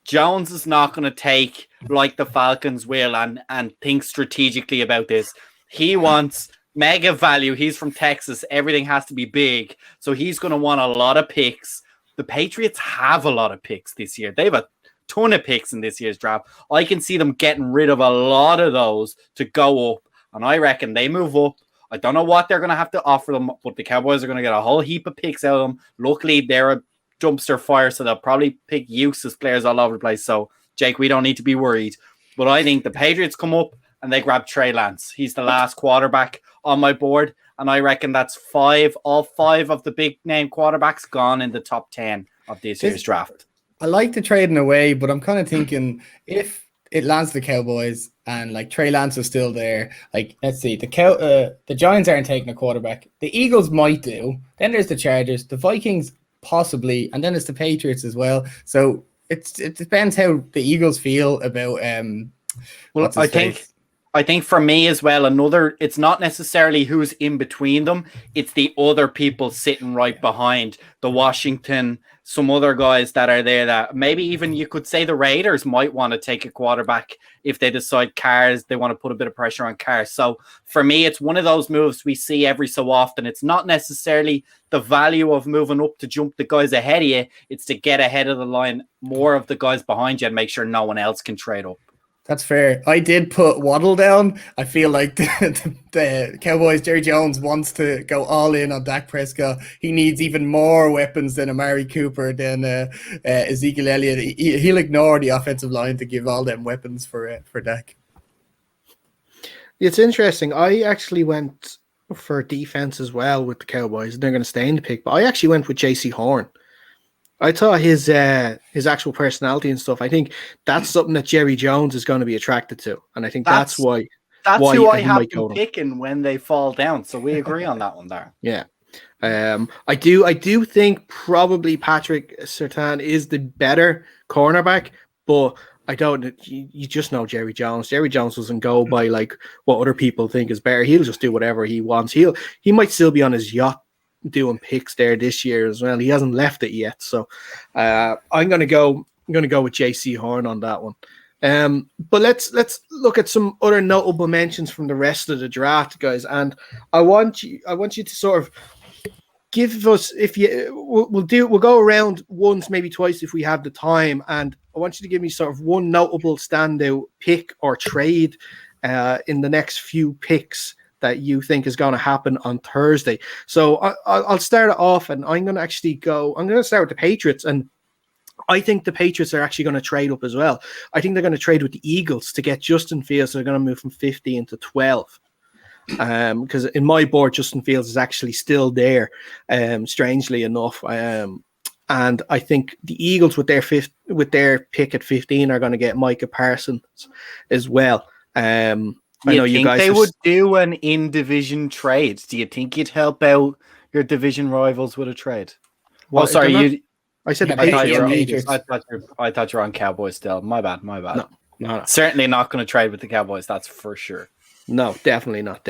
Speaker 3: Jones is not going to take like the Falcons will and think strategically about this. He wants mega value. He's from Texas. Everything has to be big. So he's going to want a lot of picks. The Patriots have a lot of picks this year. They have a ton of picks in this year's draft. I can see them getting rid of a lot of those to go up, and I reckon they move up. I don't know what they're going to have to offer them, but the Cowboys are going to get a whole heap of picks out of them. Luckily, they're a dumpster fire, so they'll probably pick useless players all over the place. So, Jake, we don't need to be worried. But I think the Patriots come up and they grab Trey Lance. He's the last quarterback on my board, and I reckon that's all 5 of the big-name quarterbacks gone in the top 10 of this year's draft.
Speaker 2: I like the trading away, but I'm kind of thinking if it lands the Cowboys and Trey Lance is still there, let's see, the Giants aren't taking a quarterback. The Eagles might do. Then there's the Chargers, the Vikings possibly, and then it's the Patriots as well. So it depends how the Eagles feel about.
Speaker 3: I I think for me as well, it's not necessarily who's in between them. It's the other people sitting right behind the Washington, some other guys that are there that maybe even you could say the Raiders might want to take a quarterback if they decide they want to put a bit of pressure on Carr. So for me, it's one of those moves we see every so often. It's not necessarily the value of moving up to jump the guys ahead of you. It's to get ahead of the line, more of the guys behind you, and make sure no one else can trade up.
Speaker 2: That's fair. I did put Waddle down. I feel like the Cowboys, Jerry Jones wants to go all in on Dak Prescott. He needs even more weapons than Amari Cooper, than Ezekiel Elliott. He'll ignore the offensive line to give all them weapons for Dak.
Speaker 1: It's interesting. I actually went for defense as well with the Cowboys. They're going to stay in the pick, but I actually went with JC Horn. I thought his actual personality and stuff, I think that's something that Jerry Jones is going to be attracted to. And I think that's why
Speaker 3: who I have them picking when they fall down. So we agree on that one there.
Speaker 1: Yeah. I do think probably Patrick Surtain is the better cornerback, but I don't. You just know Jerry Jones. Jerry Jones doesn't go by like what other people think is better. He'll just do whatever he wants. He might still be on his yacht doing picks there this year as well. He hasn't left it yet, so I'm gonna go with JC Horn on that one. But let's look at some other notable mentions from the rest of the draft, guys. And I want you to sort of give us, we'll go around once, maybe twice if we have the time, and I want you to give me sort of one notable standout pick or trade in the next few picks that you think is going to happen on Thursday. So I'll start it off, and I'm going to start with the Patriots, and I think the Patriots are actually going to trade up as well. I think they're going to trade with the Eagles to get Justin Fields. So they're going to move from 15 to 12. Because in my board, Justin Fields is actually still there, strangely enough. And I think the Eagles with their pick at 15 are going to get Mika Parsons as well.
Speaker 3: Do you think they would do an in-division trade? Do you think you'd help out your division rivals with a trade?
Speaker 1: I said the Patriots.
Speaker 3: I thought you were on Cowboys still. My bad.
Speaker 1: No.
Speaker 3: Certainly not going to trade with the Cowboys. That's for sure.
Speaker 1: No, definitely not.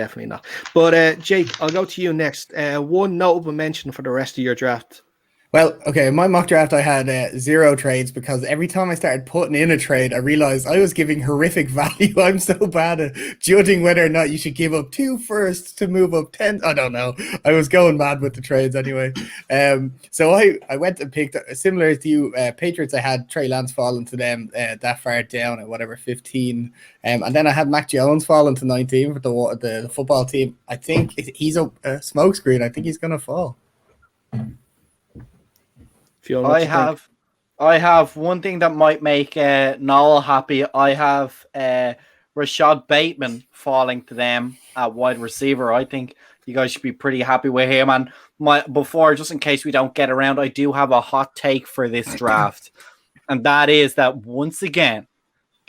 Speaker 1: But Jake, I'll go to you next. One notable mention for the rest of your draft.
Speaker 2: Well, okay, in my mock draft, I had 0 trades because every time I started putting in a trade, I realized I was giving horrific value. I'm so bad at judging whether or not you should give up 2 firsts to move up 10. I don't know. I was going mad with the trades anyway. So I went and picked, similar to you, Patriots. I had Trey Lance falling to them that far down at whatever, 15. And then I had Mac Jones falling to 19 for the football team. I think he's a smokescreen. I think he's going to fall.
Speaker 3: I have one thing that might make Noel happy. I have Rashad Bateman falling to them at wide receiver. I think you guys should be pretty happy with him. And just in case we don't get around, I do have a hot take for this draft. And that is that once again,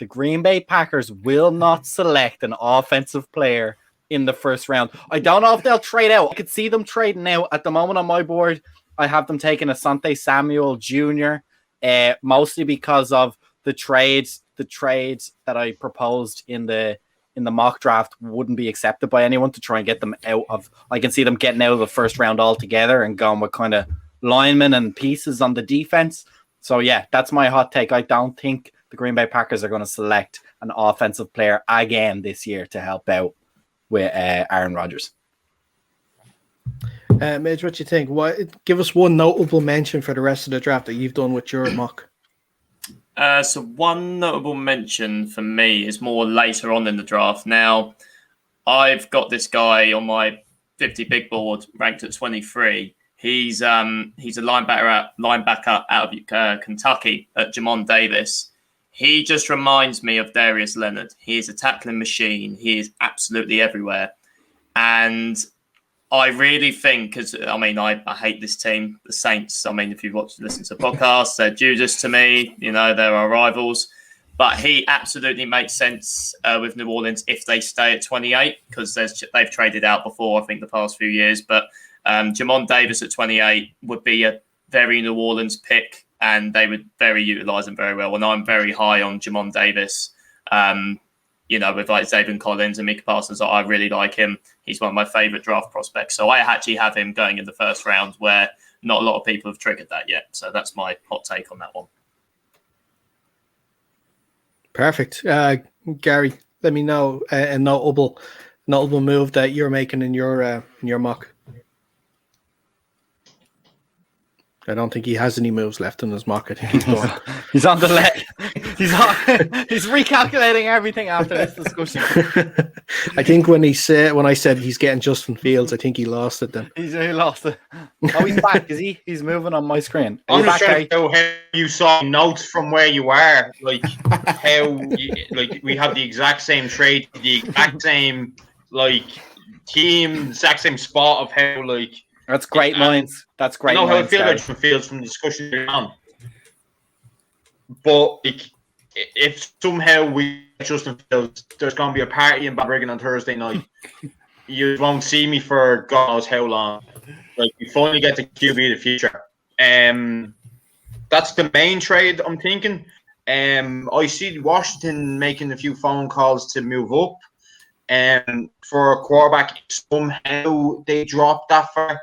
Speaker 3: the Green Bay Packers will not select an offensive player in the first round. I don't know if they'll trade out. I could see them trading out. At the moment on my board, I have them taking Asante Samuel Jr., mostly because of the trades that I proposed in the mock draft wouldn't be accepted by anyone to try and get them out of. I can see them getting out of the first round altogether and going with kind of linemen and pieces on the defense. So yeah, that's my hot take. I don't think the Green Bay Packers are going to select an offensive player again this year to help out with Aaron Rodgers.
Speaker 1: Midge, what do you think? Give us one notable mention for the rest of the draft that you've done with your mock.
Speaker 4: So one notable mention for me is more later on in the draft. Now, I've got this guy on my 50 big board ranked at 23. He's a linebacker out of Kentucky at Jamon Davis. He just reminds me of Darius Leonard. He is a tackling machine. He is absolutely everywhere. And I really think, I hate this team, the Saints. If you've listened to podcasts, they're Judas to me. They're our rivals. But he absolutely makes sense with New Orleans if they stay at 28, because they've traded out before, I think, the past few years. But Jamon Davis at 28 would be a very New Orleans pick, and they would utilize him very well. And I'm very high on Jamon Davis. with like Zaven Collins and Mika Parsons, I really like him. He's one of my favorite draft prospects. So I actually have him going in the first round, where not a lot of people have triggered that yet. So that's my hot take on that one.
Speaker 1: Perfect. Gary, let me know a notable move that you're making in your mock. I don't think he has any moves left in his mock. I think he's done.
Speaker 3: He's on the he's recalculating everything after this discussion.
Speaker 1: I think when I said he's getting Justin Fields, I think he lost it then.
Speaker 3: He lost it. Oh, he's back, is he? He's moving on my screen.
Speaker 6: I'm just trying to know how you saw notes from where you are, like we have the exact same trade, the exact same team, exact same spot of how
Speaker 3: That's great minds. That's great.
Speaker 6: I know how I feel about Justin Fields from the discussion you're on. But if somehow we get Justin Fields, there's going to be a party in Balbriggan on Thursday night. You won't see me for God knows how long. We finally get the QB of the future. That's the main trade I'm thinking. I see Washington making a few phone calls to move up. For a quarterback, somehow they dropped that far.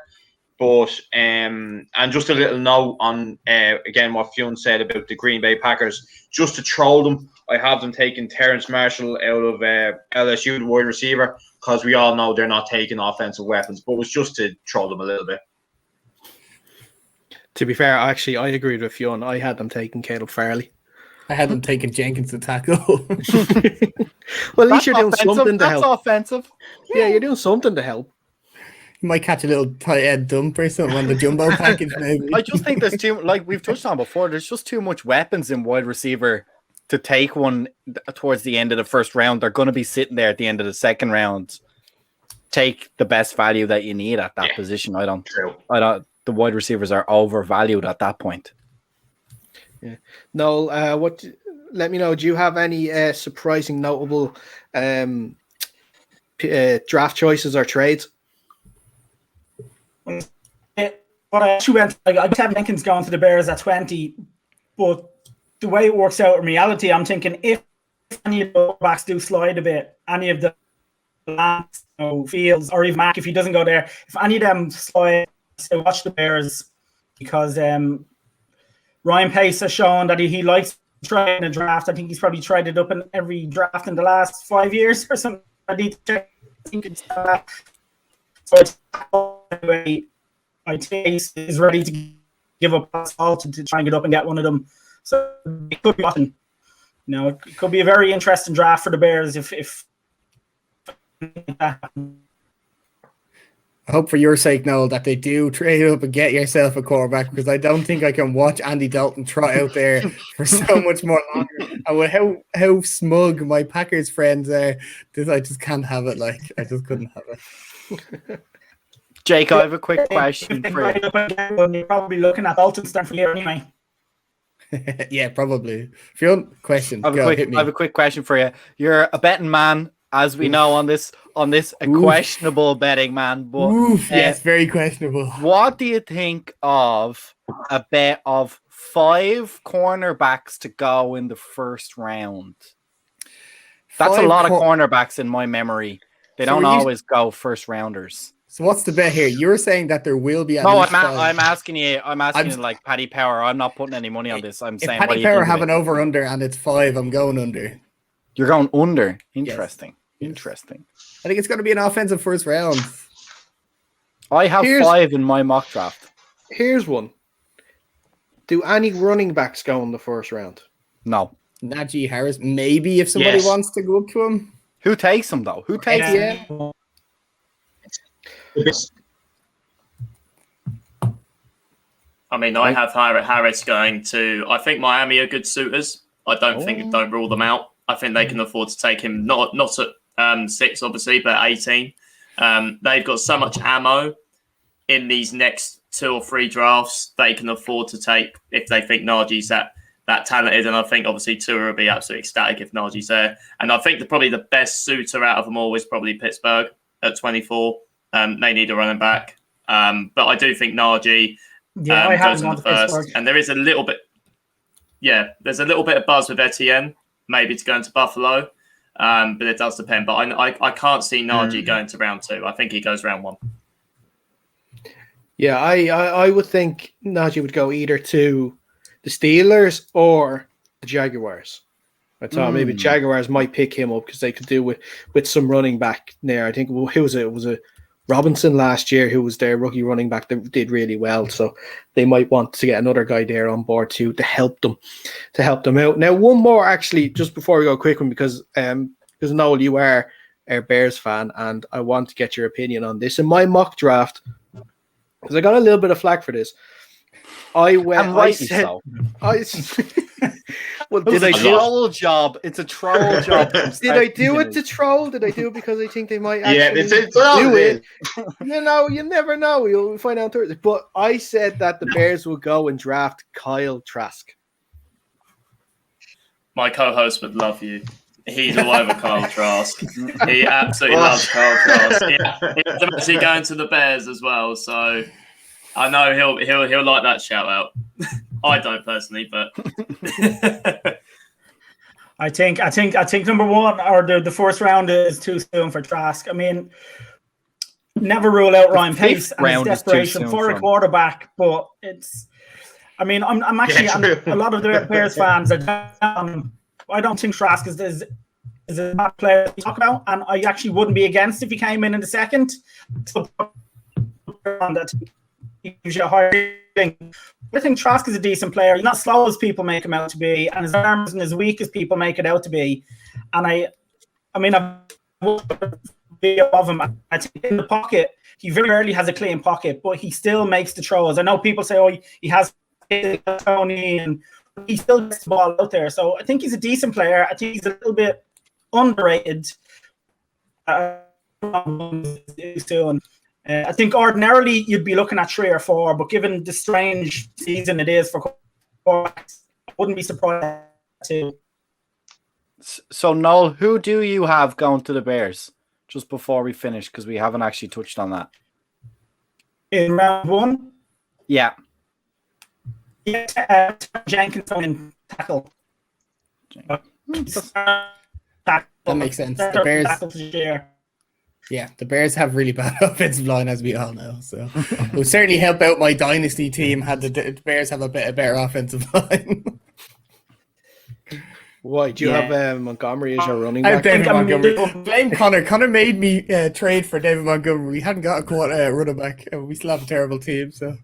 Speaker 6: But and just a little note on again what Fionn said about the Green Bay Packers. Just to troll them, I have them taking Terrence Marshall out of LSU, the wide receiver, because we all know they're not taking offensive weapons. But it was just to troll them a little bit.
Speaker 1: To be fair, actually, I agreed with Fionn. I had them taking Caleb Farley.
Speaker 2: I had them taking Jenkins to tackle.
Speaker 1: Well, at least you're doing something to help.
Speaker 3: That's offensive.
Speaker 1: Yeah, you're doing something to help.
Speaker 2: You might catch a little tight end dump or something on the jumbo package, maybe.
Speaker 3: I just think there's too, like we've touched on before, there's just too much weapons in wide receiver to take one towards the end of the first round. They're going to be sitting there at the end of the second round. Take the best value that you need at that position. I don't. The wide receivers are overvalued at that point.
Speaker 1: Yeah. Noel, let me know. Do you have any surprising, notable draft choices or trades?
Speaker 5: But I actually went. I have Jenkins going to the Bears at 20, but the way it works out in reality, I'm thinking if any of the backs do slide a bit, any of the Fields or even Mac, if he doesn't go there, if any of them slide, I watch the Bears because Ryan Pace has shown that he likes trying a draft. I think he's probably tried it up in every draft in the last 5 years or something. I need to check. I think it's so anyway, I think he's ready to give up all to try and get up and get one of them. So it could be watching. It could be a very interesting draft for the Bears if
Speaker 2: I hope for your sake, Noel, that they do trade up and get yourself a quarterback, because I don't think I can watch Andy Dalton trot out there for so much more longer. And with how smug my Packers friends are, I just can't have it. I just couldn't have it.
Speaker 3: Jake, I have a quick question for you.
Speaker 5: You're probably looking at Dalton start for you anyway.
Speaker 2: Yeah, probably. If you want question,
Speaker 3: I have a quick question for you. You're a betting man, as we know on this a questionable betting man. But
Speaker 2: yes, very questionable.
Speaker 3: What do you think of a bet of 5 cornerbacks to go in the first round? That's a lot of cornerbacks in my memory. They don't always go first rounders.
Speaker 2: So what's the bet here? You're saying that there will be.
Speaker 3: I'm asking you like Paddy Power. I'm not putting any money on this. I'm saying
Speaker 2: Paddy Power have an over under and it's 5. I'm going under.
Speaker 3: You're going under. Interesting.
Speaker 2: Yes.
Speaker 3: Interesting.
Speaker 2: I think it's going to be an offensive first round.
Speaker 3: I have 5 in my mock draft.
Speaker 1: Here's one. Do any running backs go in the first round?
Speaker 3: No.
Speaker 2: Najee Harris, maybe if somebody wants to go up to him.
Speaker 3: Who takes him though? Who takes him?
Speaker 4: I mean, I have Harris going to. I think Miami are good suitors. I don't rule them out. I think they can afford to take him. Not at 6, obviously, but 18. They've got so much ammo in these next 2 or 3 drafts. They can afford to take if they think Najee's that talented. And I think obviously Tua will be absolutely ecstatic if Najee's there. And I think probably the best suitor out of them all is probably Pittsburgh at 24. They need a running back. But I do think Najee goes in the first. And there is a little bit, there's a little bit of buzz with Etienne, maybe to go into Buffalo. But it does depend. But I can't see Najee going to round 2. I think he goes round 1.
Speaker 1: Yeah, I would think Najee would go either to the Steelers or the Jaguars. I thought maybe Jaguars might pick him up because they could do with some running back there. I think it was a Robinson last year who was their rookie running back that did really well. So they might want to get another guy there on board too to help them out. Now, one more actually, just before we go, quick one because Noel, you are a Bears fan, and I want to get your opinion on this. In my mock draft, because I got a little bit of flack for this, I went.
Speaker 3: And rightly so.
Speaker 1: Well,
Speaker 3: It's a troll job. Did
Speaker 1: I do it to troll? Did I do it because I think they might actually
Speaker 6: it's
Speaker 1: do it? You never know. You'll find out Thursday. But I said that the Bears will go and draft Kyle Trask.
Speaker 4: My co-host would love you. He's all over Kyle Trask. He absolutely loves Kyle Trask. He's actually going to the Bears as well, so I know he'll like that shout out. I don't personally, but
Speaker 5: I think number 1 or the first round is too soon for Trask. I mean, never rule out Ryan Pace and his desperation for a quarterback, but it's. I mean, I'm actually a lot of the Bears fans are down. I don't think Trask is a bad player to talk about, and I actually wouldn't be against if he came in the second. So that gives you a higher rating. I think Trask is a decent player. He's not slow as people make him out to be, and his arm isn't as weak as people make it out to be. And I would be above him. I think in the pocket, he very rarely has a clean pocket, but he still makes the throws. I know people say, he has Tony, and he still gets the ball out there. So I think he's a decent player. I think he's a little bit underrated. I think ordinarily you'd be looking at 3 or 4, but given the strange season it is for quarterbacks, I wouldn't be surprised too.
Speaker 3: So, Noel, who do you have going to the Bears? Just before we finish, because we haven't actually touched on that.
Speaker 5: In round 1?
Speaker 3: Yeah.
Speaker 5: Yeah, Jenkins in tackle.
Speaker 2: That makes sense. The Bears. Yeah, the Bears have really bad offensive line, as we all know. So it would certainly help out my dynasty team had the Bears have a better offensive line.
Speaker 1: Why? Do you have Montgomery as your running back?
Speaker 2: David Montgomery. Blame Connor. Connor made me trade for David Montgomery. We hadn't got a running back. We still have a terrible team. So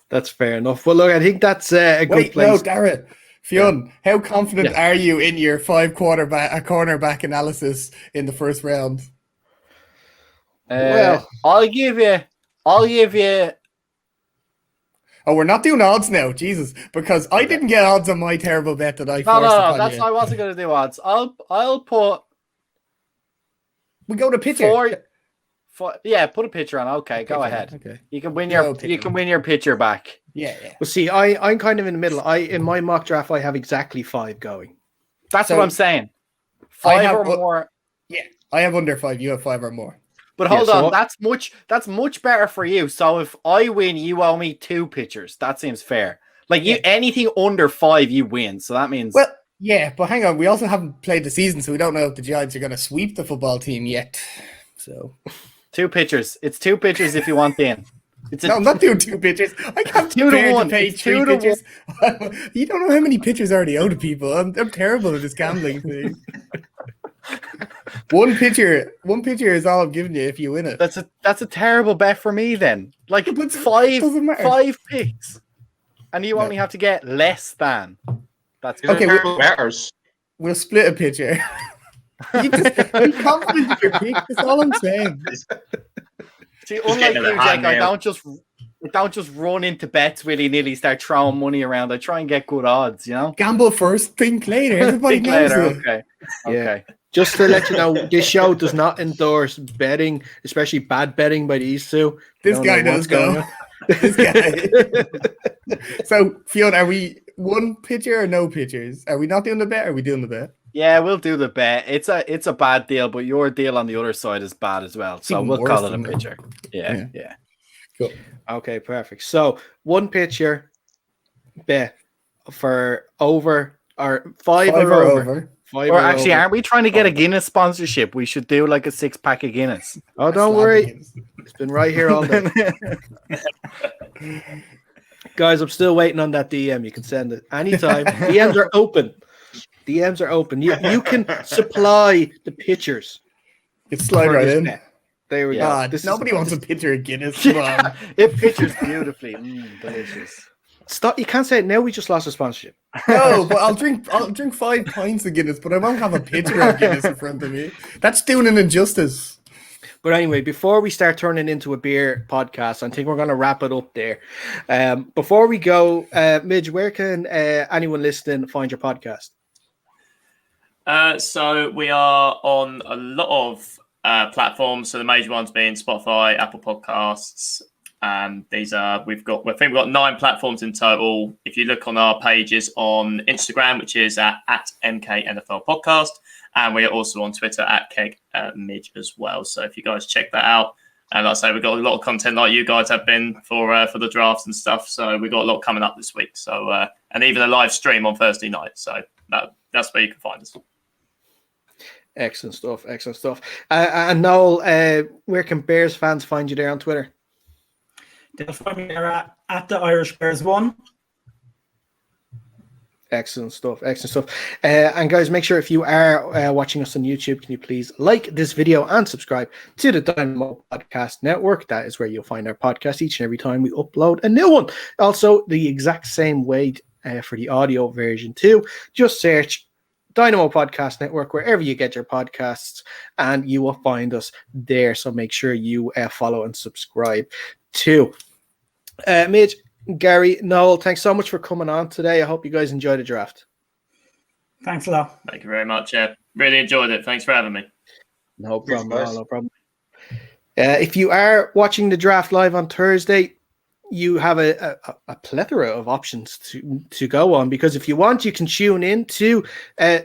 Speaker 1: that's fair enough. Well, look, I think that's a good place.
Speaker 2: No, Darren. Fionn, how confident are you in your 5 cornerback analysis in the first round?
Speaker 3: Well, I'll give you.
Speaker 2: Oh, we're not doing odds now, Jesus, because I didn't get odds on my terrible bet that I forced upon you.
Speaker 3: I wasn't going to do odds. I'll put.
Speaker 2: We go to pitcher.
Speaker 3: Put a pitcher on. Okay, go ahead.
Speaker 2: Okay,
Speaker 3: you can win your pitcher back.
Speaker 2: Yeah.
Speaker 1: Well, see, I'm kind of in the middle. In my mock draft, I have exactly 5 going.
Speaker 3: That's what I'm saying. 5 or more.
Speaker 2: Yeah, I have under 5. You have 5 or more.
Speaker 3: But hold on, that's much better for you. So if I win, you owe me 2 pitchers. That seems fair. Anything under 5, you win. So that means
Speaker 2: yeah. But hang on, we also haven't played the season, so we don't know if the Giants are going to sweep the football team yet. So
Speaker 3: 2 pitchers. It's 2 pitchers if you want in.
Speaker 2: No, I'm not doing 2 pitchers. I can't
Speaker 3: 2 to 1.
Speaker 2: Pay 3 pitchers. You don't know how many pitchers already owe to people. I'm terrible at this gambling thing. One pitcher is all I'm giving you if you win it.
Speaker 3: That's a terrible bet for me then. It's 5 picks, and you only have to get less than. That's
Speaker 2: okay.
Speaker 6: Matters.
Speaker 2: We'll split a pitcher. You just be confident in your pick. That's all I'm saying.
Speaker 3: See, unlike you, Jack, I don't just run into bets willy-nilly, start throwing money around. I try and get good odds,
Speaker 2: Gamble first, think later. Everybody knows it.
Speaker 3: Okay.
Speaker 1: Just to let you know, this show does not endorse betting, especially bad betting by these two.
Speaker 2: This guy does go. This guy. So, Fiona, are we 1 pitcher or no pitchers? Are we not doing the bet? Or are we doing the bet?
Speaker 3: Yeah, we'll do the bet. It's a bad deal, but your deal on the other side is bad as well. So we'll call it a pitcher. Yeah.
Speaker 2: Cool.
Speaker 1: Okay, perfect. So 1 pitcher bet for over Or five
Speaker 2: Five
Speaker 1: or
Speaker 2: or
Speaker 1: over.
Speaker 2: over.
Speaker 1: Five
Speaker 3: Or
Speaker 1: or
Speaker 3: actually,
Speaker 1: over.
Speaker 3: aren't we trying to get a Guinness sponsorship? We should do like a 6-pack of Guinness.
Speaker 1: Oh, don't worry. It's been right here all day. Guys, I'm still waiting on that DM. You can send it anytime. DMs are open. DMs are open. You can supply the pictures.
Speaker 2: It's slide
Speaker 1: for
Speaker 2: right
Speaker 1: this
Speaker 2: in.
Speaker 1: bet. There we
Speaker 2: God,
Speaker 1: go. This
Speaker 2: nobody wants a picture of Guinness. Come on.
Speaker 3: It pictures beautifully. Delicious.
Speaker 1: Stop! You can't say it now. We just lost a sponsorship.
Speaker 2: No, but I'll drink 5 pints of Guinness, but I won't have a picture of Guinness in front of me. That's doing an injustice.
Speaker 1: But anyway, before we start turning into a beer podcast, I think we're going to wrap it up there. Before we go, Midge, where can anyone listening find your podcast?
Speaker 4: So we are on a lot of platforms. So the major ones being Spotify, Apple Podcasts. These are I think we've got 9 platforms in total. If you look on our pages on Instagram, which is at MKNFL Podcast, and we are also on Twitter at Keg Midge as well. So if you guys check that out, and like I say, we've got a lot of content like you guys have been for the drafts and stuff. So we've got a lot coming up this week. So and even a live stream on Thursday night. So that's where you can find us.
Speaker 1: Excellent stuff. Excellent stuff. And Noel, where can Bears fans find you there on Twitter?
Speaker 5: They'll find me there at the Irish Bears 1.
Speaker 1: Excellent stuff. Excellent stuff. And guys, make sure if you are watching us on YouTube, can you please like this video and subscribe to the Dynamo Podcast Network. That is where you'll find our podcast each and every time we upload a new one. Also, the exact same way for the audio version too. Just search Dynamo Podcast Network wherever you get your podcasts, and you will find us there. So make sure you follow and subscribe too. Midge, Gary, Noel, thanks so much for coming on today. I hope you guys enjoyed the draft.
Speaker 5: Thanks a lot.
Speaker 4: Thank you very much. Really enjoyed it. Thanks for having me.
Speaker 1: No problem. No problem. If you are watching the draft live on Thursday, you have a plethora of options to go on, because if you want, you can tune in to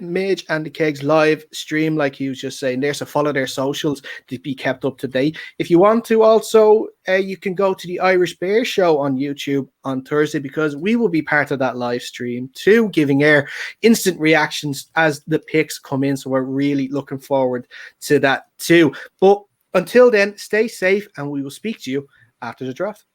Speaker 1: Midge and the Kegs live stream, like he was just saying there. So follow their socials to be kept up to date. If you want to, also you can go to the Irish Bear Show on YouTube on Thursday, because we will be part of that live stream too, giving our instant reactions as the picks come in. So we're really looking forward to that too. But until then, stay safe, and we will speak to you after the draft.